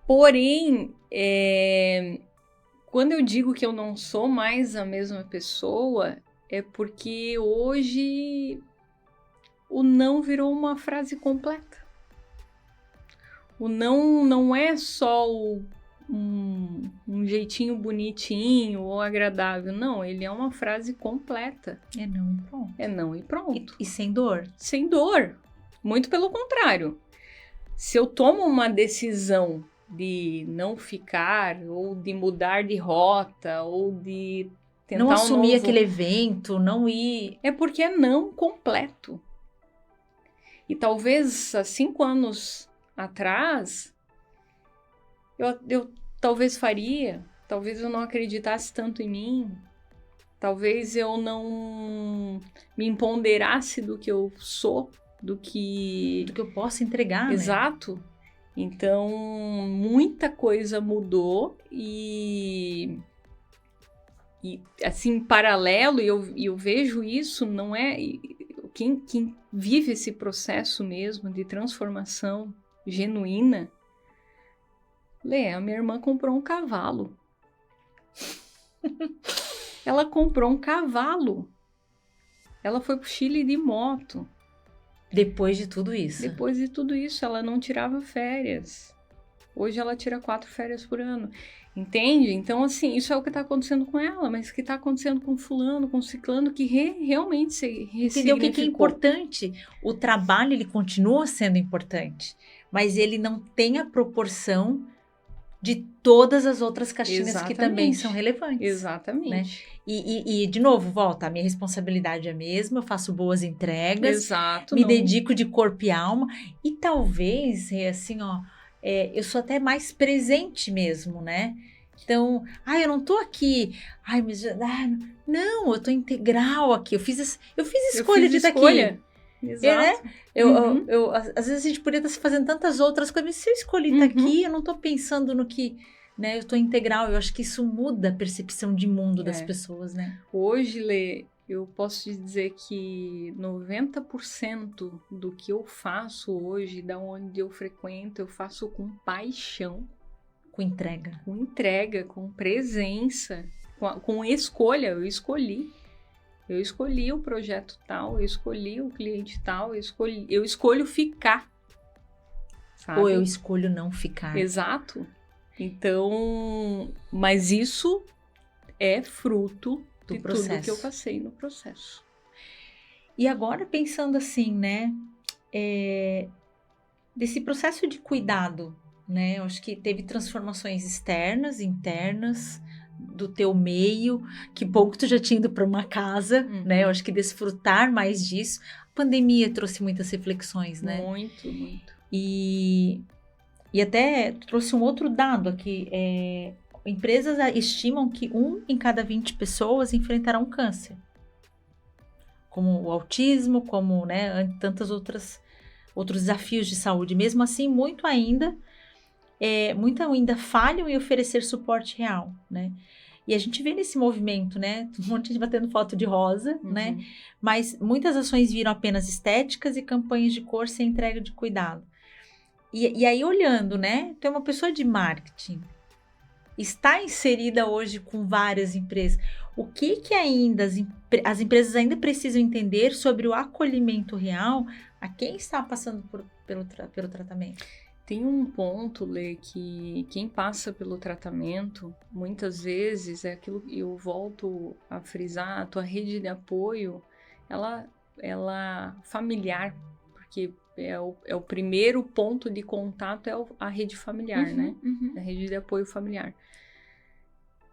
Porém, quando eu digo que eu não sou mais a mesma pessoa, é porque hoje o não virou uma frase completa. O não é só um jeitinho bonitinho ou agradável. Não, ele é uma frase completa. É não e pronto. É não e pronto. E sem dor? Sem dor. Muito pelo contrário. Se eu tomo uma decisão de não ficar, ou de mudar de rota, ou de tentar não assumir aquele evento, não ir... É porque é não completo. E talvez há 5 anos atrás, eu talvez faria, talvez eu não acreditasse tanto em mim, talvez eu não me empoderasse do que eu sou, do que eu posso entregar, Exato. Né? Então, muita coisa mudou e assim, em paralelo, e eu vejo isso, não é... Quem vive esse processo mesmo de transformação genuína, Lê, a minha irmã comprou um cavalo. Ela comprou um cavalo. Ela foi pro Chile de moto. Depois de tudo isso. Depois de tudo isso, ela não tirava férias. Hoje ela tira 4 férias por ano. Entende? Então, assim, isso é o que está acontecendo com ela, mas o que está acontecendo com fulano, com ciclano, que realmente se Entendeu o que é importante? O trabalho, ele continua sendo importante, mas ele não tem a proporção de todas as outras caixinhas Exatamente. Que também são relevantes. Exatamente. Né? E, de novo, volta, a minha responsabilidade é a mesma, eu faço boas entregas, Exato, me dedico de corpo e alma, e talvez, assim, ó, eu sou até mais presente mesmo, né? Então, eu não tô aqui, mas, não, eu tô integral aqui, eu fiz escolha de estar aqui. Exato. Né? Às vezes a gente poderia estar fazendo tantas outras coisas, mas se eu escolhi estar aqui, eu não tô pensando no que, né, eu tô integral, eu acho que isso muda a percepção de mundo das pessoas, né? Hoje, Lê, eu posso te dizer que 90% do que eu faço hoje, da onde eu frequento, eu faço com paixão. Com entrega. Com entrega, com presença, com escolha. Eu escolhi o projeto tal, eu escolhi o cliente tal, eu escolho ficar. Sabe? Ou eu escolho não ficar. Exato. Então, mas isso é fruto do processo. Tudo que eu passei no processo. E agora pensando assim, né, desse processo de cuidado, né, eu acho que teve transformações externas, internas, do teu meio, que bom que tu já tinha ido para uma casa, né? Eu acho que desfrutar mais disso. A pandemia trouxe muitas reflexões, né? Muito, muito. E até trouxe um outro dado aqui, empresas estimam que 1 em cada 20 pessoas enfrentarão câncer. Como o autismo, como, né, tantas outros desafios de saúde. Mesmo assim, muito ainda falham em oferecer suporte real, né? E a gente vê nesse movimento, né? Um monte de gente batendo foto de rosa, né? Mas muitas ações viram apenas estéticas e campanhas de cor sem entrega de cuidado. E aí, olhando, né? Tu é uma pessoa de marketing, está inserida hoje com várias empresas. O que ainda as empresas ainda precisam entender sobre o acolhimento real a quem está passando pelo tratamento? Tem um ponto, Lê, que quem passa pelo tratamento, muitas vezes, é aquilo que eu volto a frisar, a tua rede de apoio, ela familiar, porque é o primeiro ponto de contato, é a rede familiar, né? A rede de apoio familiar.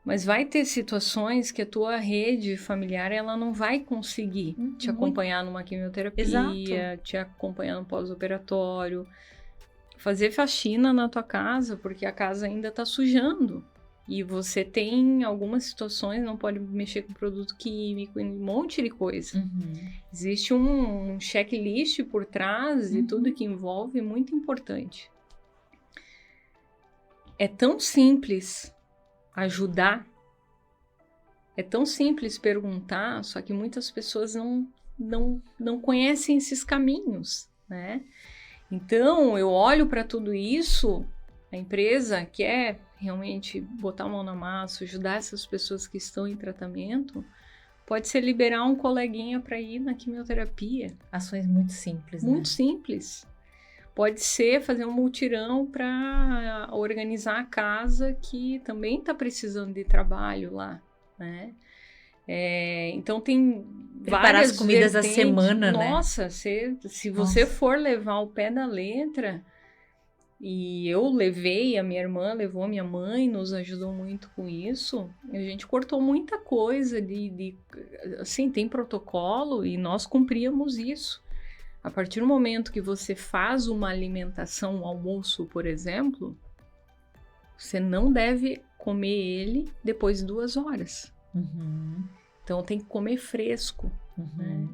Mas vai ter situações que a tua rede familiar, ela não vai conseguir te acompanhar numa quimioterapia, Exato. te acompanhar no pós-operatório, fazer faxina na tua casa, porque a casa ainda tá sujando. E você tem algumas situações, não pode mexer com produto químico, um monte de coisa. Existe um checklist por trás de tudo que envolve, muito importante. É tão simples ajudar, é tão simples perguntar, só que muitas pessoas não conhecem esses caminhos, né? Então, eu olho para tudo isso, a empresa quer realmente botar a mão na massa, ajudar essas pessoas que estão em tratamento, pode ser liberar um coleguinha para ir na quimioterapia. Ações muito simples, muito né? simples. Pode ser fazer um mutirão para organizar a casa que também está precisando de trabalho lá, né? Então tem Preparar várias as comidas da vertentes. semana, Nossa, né? Se você for levar o pé da letra, e eu levei, a minha irmã levou, a minha mãe nos ajudou muito com isso, a gente cortou muita coisa assim, tem protocolo e nós cumpríamos isso. A partir do momento que você faz uma alimentação, um almoço, por exemplo, você não deve comer ele depois de 2 horas. Então tem que comer fresco. Né?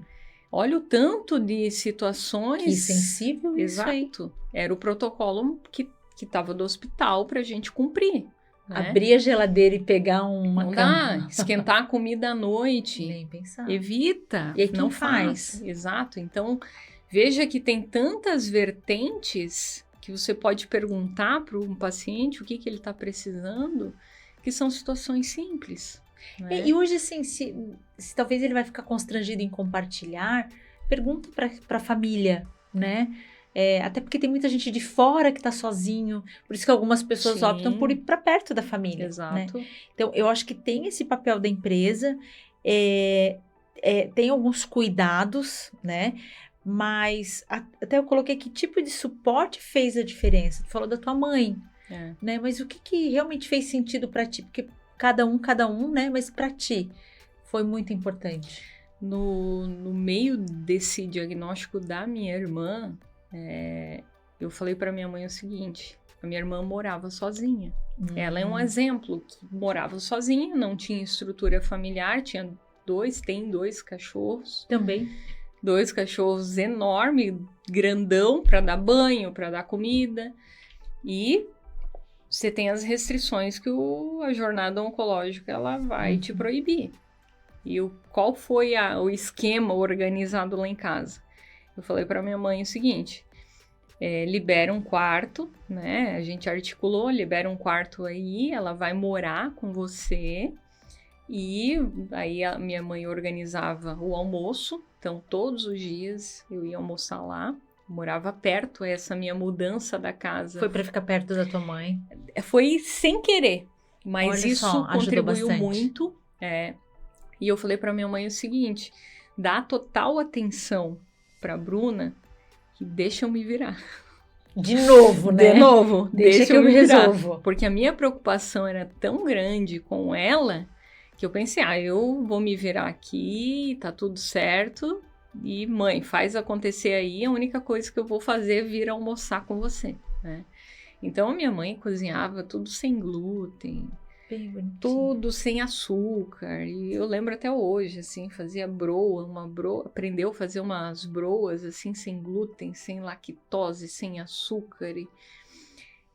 Olha o tanto de situações... Que sensível isso aí. Exato. Era o protocolo que estava do hospital para a gente cumprir. Né? Abrir a geladeira e pegar uma não cama. dá, esquentar a comida à noite. Nem pensar. Evita. E aí não faz. Exato. Então, veja que tem tantas vertentes que você pode perguntar para um paciente o que ele está precisando, que são situações simples. Né? E hoje, assim, se talvez ele vai ficar constrangido em compartilhar, pergunta para a família, né? Até porque tem muita gente de fora que está sozinho, por isso que algumas pessoas optam por ir para perto da família. Exato. Né? Então, eu acho que tem esse papel da empresa, tem alguns cuidados, né? Mas até eu coloquei que tipo de suporte fez a diferença. Tu falou da tua mãe, né? Mas o que realmente fez sentido para ti? Porque cada um, né? Mas para ti foi muito importante. No meio desse diagnóstico da minha irmã, eu falei para minha mãe o seguinte: a minha irmã morava sozinha. Ela é um exemplo que morava sozinha, não tinha estrutura familiar, tem 2 cachorros. Também. 2 cachorros enormes, grandão, para dar banho, para dar comida. E você tem as restrições que a jornada oncológica ela vai te proibir. E qual foi o esquema organizado lá em casa? Eu falei para minha mãe o seguinte: libera um quarto, né? A gente articulou, libera um quarto aí, ela vai morar com você. E aí a minha mãe organizava o almoço, então todos os dias eu ia almoçar lá. Morava perto, essa minha mudança da casa. Foi para ficar perto da tua mãe? Foi sem querer, mas olha isso só, contribuiu bastante. muito. E eu falei para minha mãe o seguinte: dá total atenção para Bruna e deixa eu me virar. De novo, né? De novo, Deixa que eu me virar. resolvo. Porque a minha preocupação era tão grande com ela que eu pensei, eu vou me virar aqui, tá tudo certo. E mãe, faz acontecer aí, a única coisa que eu vou fazer é vir almoçar com você, né? Então a minha mãe cozinhava tudo sem glúten, Bem bonitinho. tudo sem açúcar. E eu lembro até hoje, assim, fazia aprendeu a fazer umas broas, assim, sem glúten, sem lactose, sem açúcar.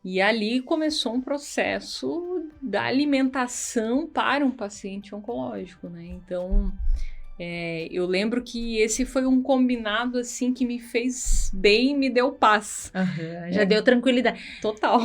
E ali começou um processo da alimentação para um paciente oncológico, né? Então, eu lembro que esse foi um combinado, assim, que me fez bem e me deu paz. Já deu tranquilidade. Total.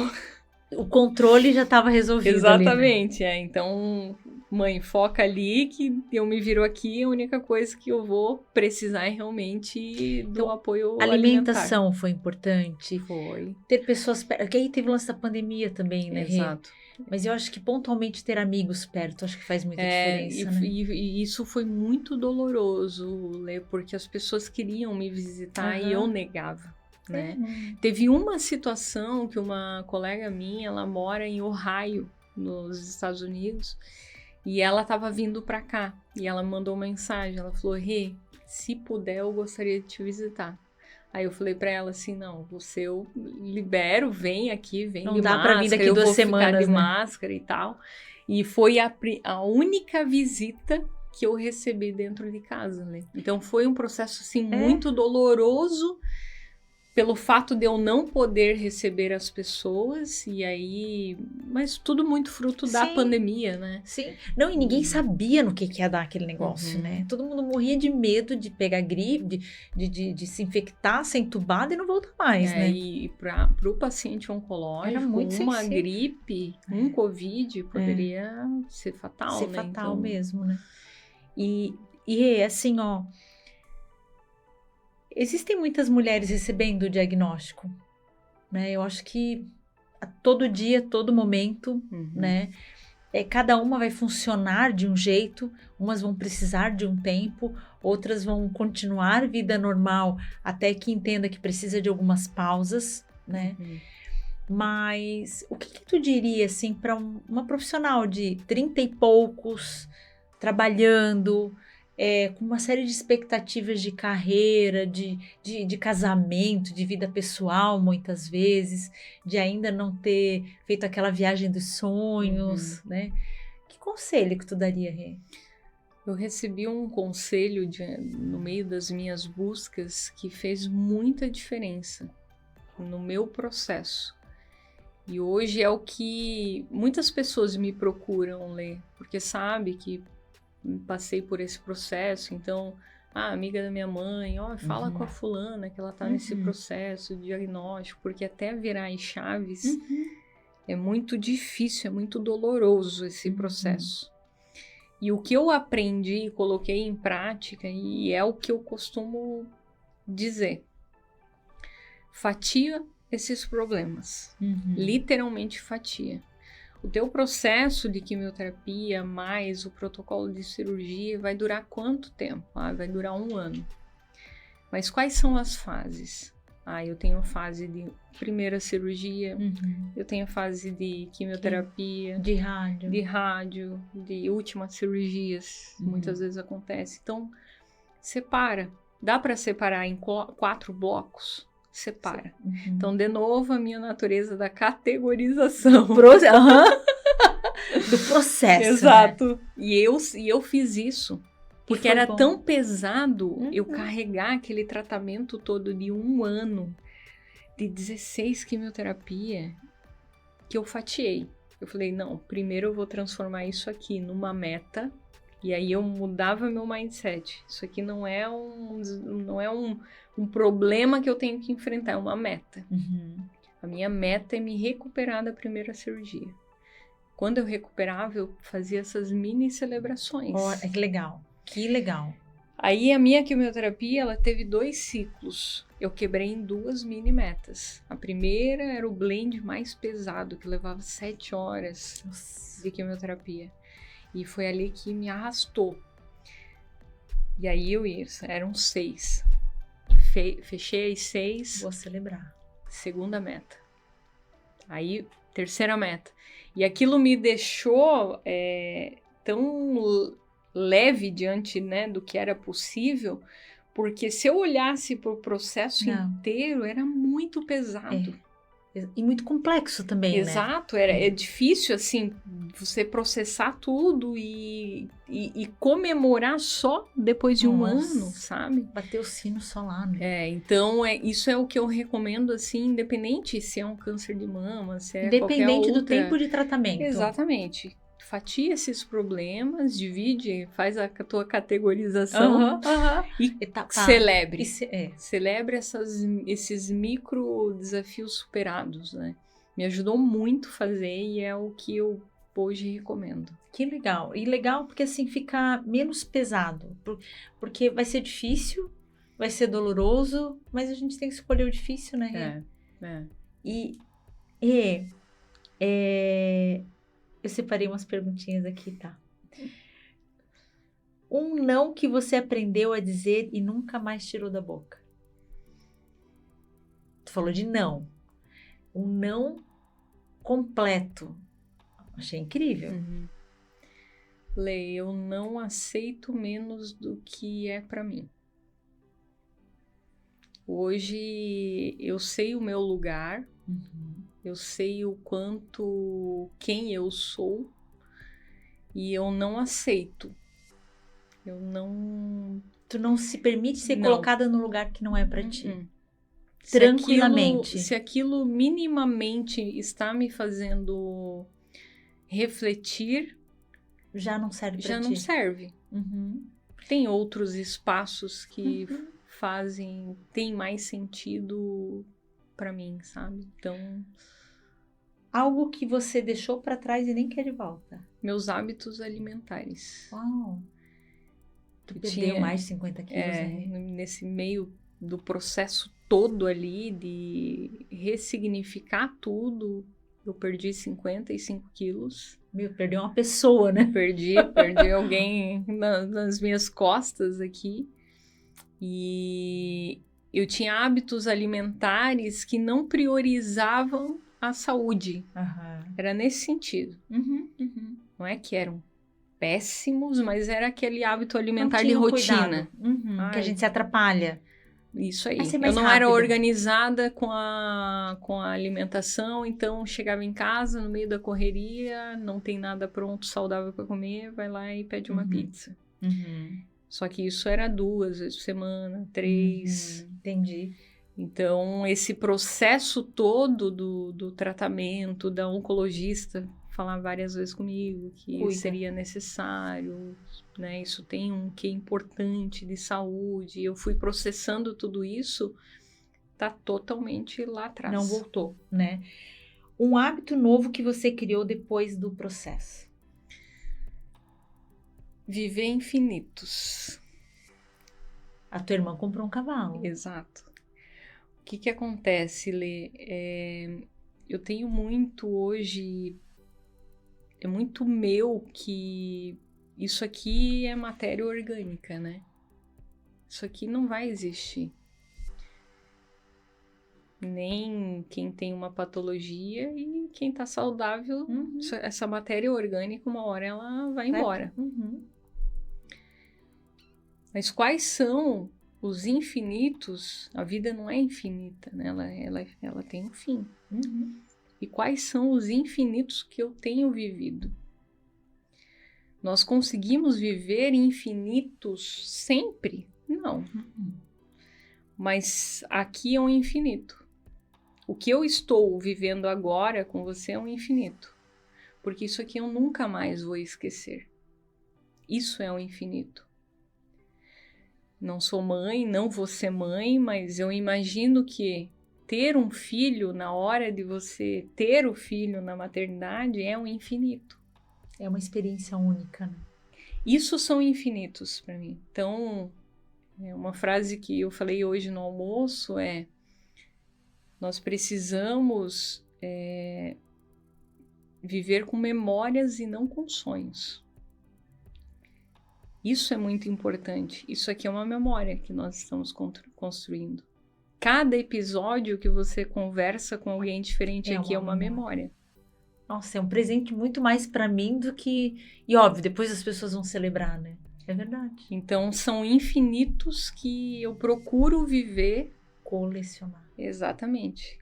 O controle já estava resolvido. Exatamente, ali, né? Então, mãe, foca ali que eu me viro aqui, a única coisa que eu vou precisar é realmente do apoio Alimentação alimentar. foi importante. Foi. Ter pessoas perto. Porque aí teve o lance da pandemia também, né, Rê? Exato. Mas eu acho que pontualmente ter amigos perto, acho que faz muita diferença, né? E isso foi muito doloroso, Lê, porque as pessoas queriam me visitar e eu negava. Né? Teve uma situação que uma colega minha, ela mora em Ohio, nos Estados Unidos, e ela estava vindo para cá, e ela mandou uma mensagem, ela falou, Rê, se puder eu gostaria de te visitar. Aí eu falei para ela assim, não, você eu libero, vem aqui, vem não de dá máscara, pra vir daqui eu 2 vou semanas, ficar de né? máscara e tal. E foi a única visita que eu recebi dentro de casa, né? Então foi um processo assim muito doloroso, pelo fato de eu não poder receber as pessoas, e aí... Mas tudo muito fruto da pandemia, né? Sim. Não, e ninguém sabia no que ia dar aquele negócio, né? Todo mundo morria de medo de pegar gripe, de se infectar, ser entubado e não voltar mais, né? E para o paciente oncológico, era muito uma sensível. gripe, um Covid, poderia ser fatal, ser né? fatal então... mesmo, né? E assim, ó... Existem muitas mulheres recebendo o diagnóstico, né? Eu acho que a todo dia, todo momento, né? Cada uma vai funcionar de um jeito, umas vão precisar de um tempo, outras vão continuar vida normal até que entenda que precisa de algumas pausas, né? Mas o que tu diria, assim, para uma profissional de 30 e poucos, trabalhando... com uma série de expectativas de carreira, de casamento, de vida pessoal, muitas vezes, de ainda não ter feito aquela viagem dos sonhos, né? Que conselho que tu daria, Rê? Eu recebi um conselho no meio das minhas buscas que fez muita diferença no meu processo. E hoje é o que muitas pessoas me procuram ler, porque sabe que passei por esse processo, então, amiga da minha mãe, fala com a fulana que ela tá nesse processo de diagnóstico, porque até virar em chaves é muito difícil, é muito doloroso esse processo. E o que eu aprendi e coloquei em prática, e é o que eu costumo dizer, fatia esses problemas, literalmente fatia. O teu processo de quimioterapia mais o protocolo de cirurgia vai durar quanto tempo? Vai durar 1 ano. Mas quais são as fases? Eu tenho a fase de primeira cirurgia, eu tenho a fase de quimioterapia, de rádio, de últimas cirurgias, muitas vezes acontece. Então, separa. Dá para separar em 4 blocos? Separa. Então, de novo, a minha natureza da categorização. Do processo. Exato. Né? E eu fiz isso. Porque era tão pesado eu carregar aquele tratamento todo de 1 ano, de 16 quimioterapia, que eu fatiei. Eu falei, não, primeiro eu vou transformar isso aqui numa meta. E aí eu mudava meu mindset. Isso aqui não é um problema que eu tenho que enfrentar, é uma meta. A minha meta é me recuperar da primeira cirurgia. Quando eu recuperava, eu fazia essas mini celebrações. Que legal, que legal. Aí a minha quimioterapia, ela teve 2 ciclos. Eu quebrei em 2 mini metas. A primeira era o blend mais pesado, que levava 7 horas de quimioterapia. E foi ali que me arrastou. E aí eram 6. Fechei as 6. Vou celebrar. Segunda meta. Aí, terceira meta. E aquilo me deixou tão leve diante, né, do que era possível, porque se eu olhasse para o processo inteiro, era muito pesado. E muito complexo também, Exato, é difícil, assim, você processar tudo e comemorar só depois de um ano, sabe? Bater o sino só lá, né? Então, isso é o que eu recomendo, assim, independente se é um câncer de mama, se é Independente qualquer outra... do tempo de tratamento. Exatamente. Fatia esses problemas, divide, faz a tua categorização e celebre. Celebre esses micro desafios superados, né? Me ajudou muito a fazer e é o que eu hoje recomendo. Que legal. E legal porque assim fica menos pesado. Porque vai ser difícil, vai ser doloroso, mas a gente tem que escolher o difícil, né? Eu separei umas perguntinhas aqui, tá? Um não que você aprendeu a dizer e nunca mais tirou da boca. Tu falou de não. Um não completo. Achei incrível. Lê, eu não aceito menos do que é pra mim. Hoje eu sei o meu lugar. Eu sei o quanto, quem eu sou, e eu não aceito. Tu não se permite ser colocada no lugar que não é pra ti. Tranquilamente. Se aquilo minimamente está me fazendo refletir, já não serve pra ti. Já não serve. Tem outros espaços que tem mais sentido pra mim, sabe? Então... Algo que você deixou pra trás e nem quer de volta. Meus hábitos alimentares. Uau! Tu perdeu mais de 50 quilos, né? Nesse meio do processo todo ali de ressignificar tudo, eu perdi 55 quilos. Perdeu uma pessoa, né? Perdi alguém nas minhas costas aqui. E eu tinha hábitos alimentares que não priorizavam a saúde. Era nesse sentido. Não é que eram péssimos, mas era aquele hábito alimentar de rotina. Que a gente se atrapalha. Isso aí. Eu não era organizada com a alimentação, então chegava em casa no meio da correria, não tem nada pronto, saudável para comer, vai lá e pede uma pizza. Só que isso era 2 vezes por semana, 3. Entendi. Então, esse processo todo do tratamento, da oncologista falar várias vezes comigo que seria necessário, né? Isso tem um quê importante de saúde. Eu fui processando tudo isso, tá totalmente lá atrás. Não voltou, né? Um hábito novo que você criou depois do processo? Viver infinitos. A tua irmã comprou um cavalo. Exato. O que acontece, Lê? Eu tenho muito hoje... É muito meu que isso aqui é matéria orgânica, né? Isso aqui não vai existir. Nem quem tem uma patologia e quem tá saudável, essa matéria orgânica, uma hora ela vai embora. Mas quais são os infinitos? A vida não é infinita, né? Ela tem um fim. E quais são os infinitos que eu tenho vivido? Nós conseguimos viver infinitos sempre? Não. Mas aqui é um infinito. O que eu estou vivendo agora com você é um infinito. Porque isso aqui eu nunca mais vou esquecer. Isso é um infinito. Não sou mãe, não vou ser mãe, mas eu imagino que ter um filho na hora de você ter o filho na maternidade é um infinito. É uma experiência única, né? Isso são infinitos para mim. Então, uma frase que eu falei hoje no almoço é: nós precisamos viver com memórias e não com sonhos. Isso é muito importante. Isso aqui é uma memória que nós estamos construindo. cada episódio que você conversa com alguém diferente aqui é uma memória. Nossa, é um presente muito mais pra mim do que... E óbvio, depois as pessoas vão celebrar, né? É verdade. Então, são infinitos que eu procuro viver. Colecionar. Exatamente.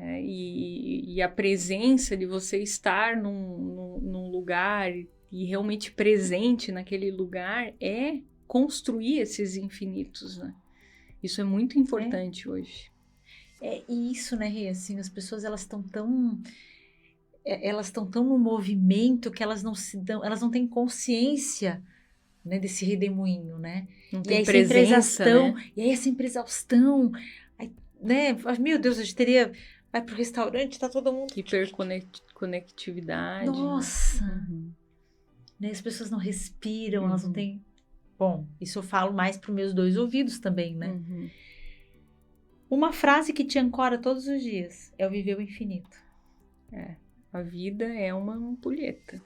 E a presença de você estar num lugar e realmente presente naquele lugar é construir esses infinitos, né? Isso é muito importante hoje. E isso, né, Rê? Assim, as pessoas, elas estão tão no movimento que elas não têm consciência, né, desse redemoinho, né? Não E tem aí presença, né? E aí sempre exaustão, aí, né? Meu Deus, a gente teria... Vai pro restaurante, tá todo mundo... Hiperconectividade. Nossa! Uhum. Né? As pessoas não respiram, elas não têm... Bom, isso eu falo mais para os meus 2 ouvidos também, né? Uhum. Uma frase que te ancora todos os dias é o viver o infinito. A vida é uma ampulheta.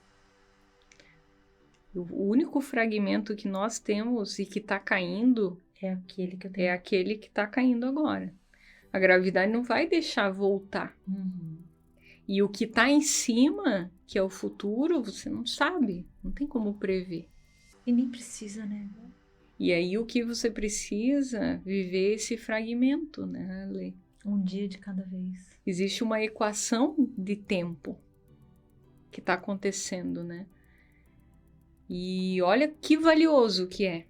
O único fragmento que nós temos e que está caindo é aquele que eu tenho. É aquele que está caindo agora. A gravidade não vai deixar voltar. Uhum. E o que está em cima, que é o futuro, você não sabe. Não tem como prever. E nem precisa, né? E aí o que você precisa viver esse fragmento, né, Lê? Um dia de cada vez. Existe uma equação de tempo que está acontecendo, né? E olha que valioso que é.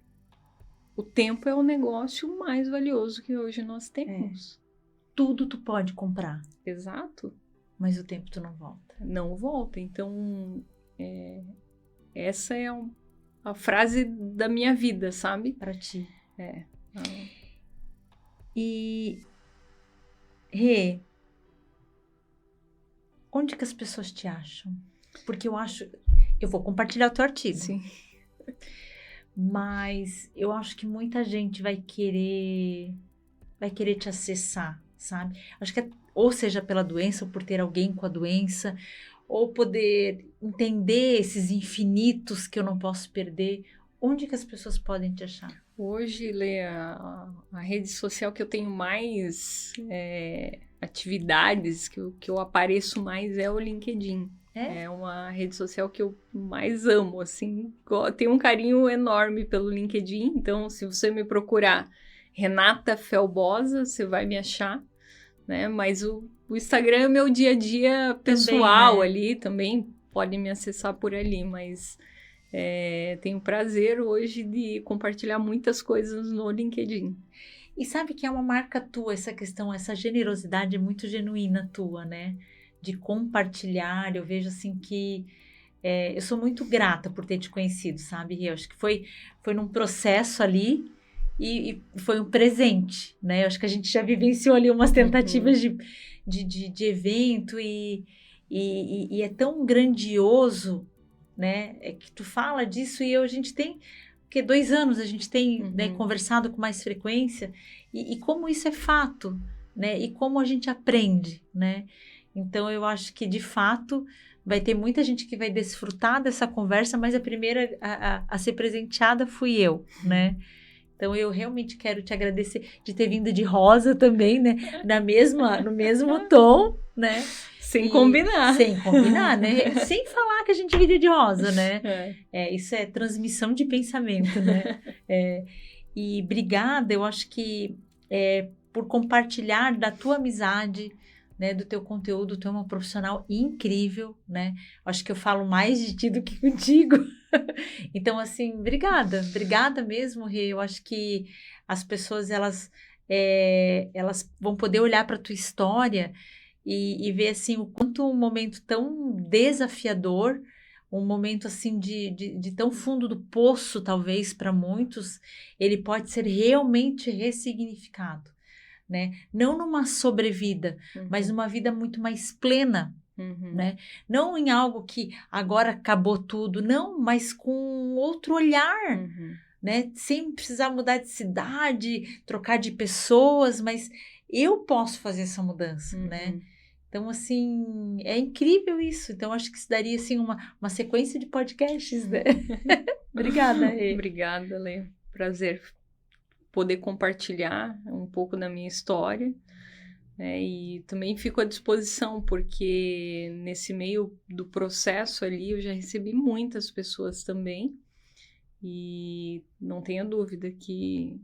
O tempo é o negócio mais valioso que hoje nós temos. Tudo tu pode comprar. Exato. Mas o tempo tu não volta. Não volta. Então, essa é a frase da minha vida, sabe? Pra ti. É. E... Rê, onde que as pessoas te acham? Porque eu acho... Eu vou compartilhar o teu artigo. Sim. Mas eu acho que muita gente vai querer te acessar, sabe? Acho que ou seja pela doença, ou por ter alguém com a doença, ou poder entender esses infinitos que eu não posso perder. Onde que as pessoas podem te achar? Hoje, Lê, a rede social que eu tenho mais atividades, que eu apareço mais é o LinkedIn. É uma rede social que eu mais amo, assim. Tenho um carinho enorme pelo LinkedIn, então se você me procurar Renata Felbosa, você vai me achar, né? Mas o Instagram é meu dia a dia pessoal também, né? Ali, também pode me acessar por ali, mas tenho prazer hoje de compartilhar muitas coisas no LinkedIn. E sabe que é uma marca tua, essa questão, essa generosidade é muito genuína tua, né? De compartilhar, eu vejo assim que eu sou muito grata por ter te conhecido, sabe? Eu acho que foi num processo ali e foi um presente, né? Eu acho que a gente já vivenciou ali umas tentativas de evento e é tão grandioso, né? É que tu fala disso e a gente tem, porque 2 anos a gente tem né, conversado com mais frequência e como isso é fato, né? E como a gente aprende, né? Então, eu acho que, de fato, vai ter muita gente que vai desfrutar dessa conversa, mas a primeira a ser presenteada fui eu, né? Então, eu realmente quero te agradecer de ter vindo de rosa também, né? No mesmo tom, né? Sem combinar. Sem combinar, né? Sem falar que a gente viria de rosa, né? Isso é transmissão de pensamento, né? E obrigada, eu acho que por compartilhar da tua amizade, né, do teu conteúdo, tu é uma profissional incrível, né? Acho que eu falo mais de ti do que contigo. Então, assim, obrigada mesmo, Rê. Eu acho que as pessoas, elas vão poder olhar para tua história e ver, assim, o quanto um momento tão desafiador, um momento, assim, de tão fundo do poço, talvez, para muitos, ele pode ser realmente ressignificado. Né? Não numa sobrevida, mas numa vida muito mais plena, né? Não em algo que agora acabou tudo, não, mas com outro olhar, né? Sem precisar mudar de cidade, trocar de pessoas, mas eu posso fazer essa mudança, né? Então, assim, é incrível isso. Então, acho que isso daria, assim, uma sequência de podcasts, né? Obrigada, Rê. Obrigada, Lê. Prazer poder compartilhar um pouco da minha história. E também fico à disposição, porque nesse meio do processo ali eu já recebi muitas pessoas também, e não tenha dúvida que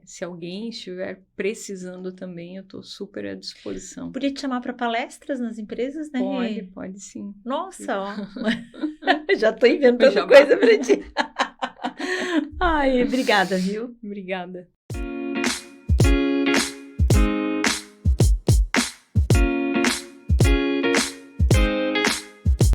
se alguém estiver precisando também, eu estou super à disposição. Podia te chamar para palestras nas empresas, né? Pode sim. Nossa, ó. Já tô inventando coisa para ti. Ai, obrigada, viu? Obrigada.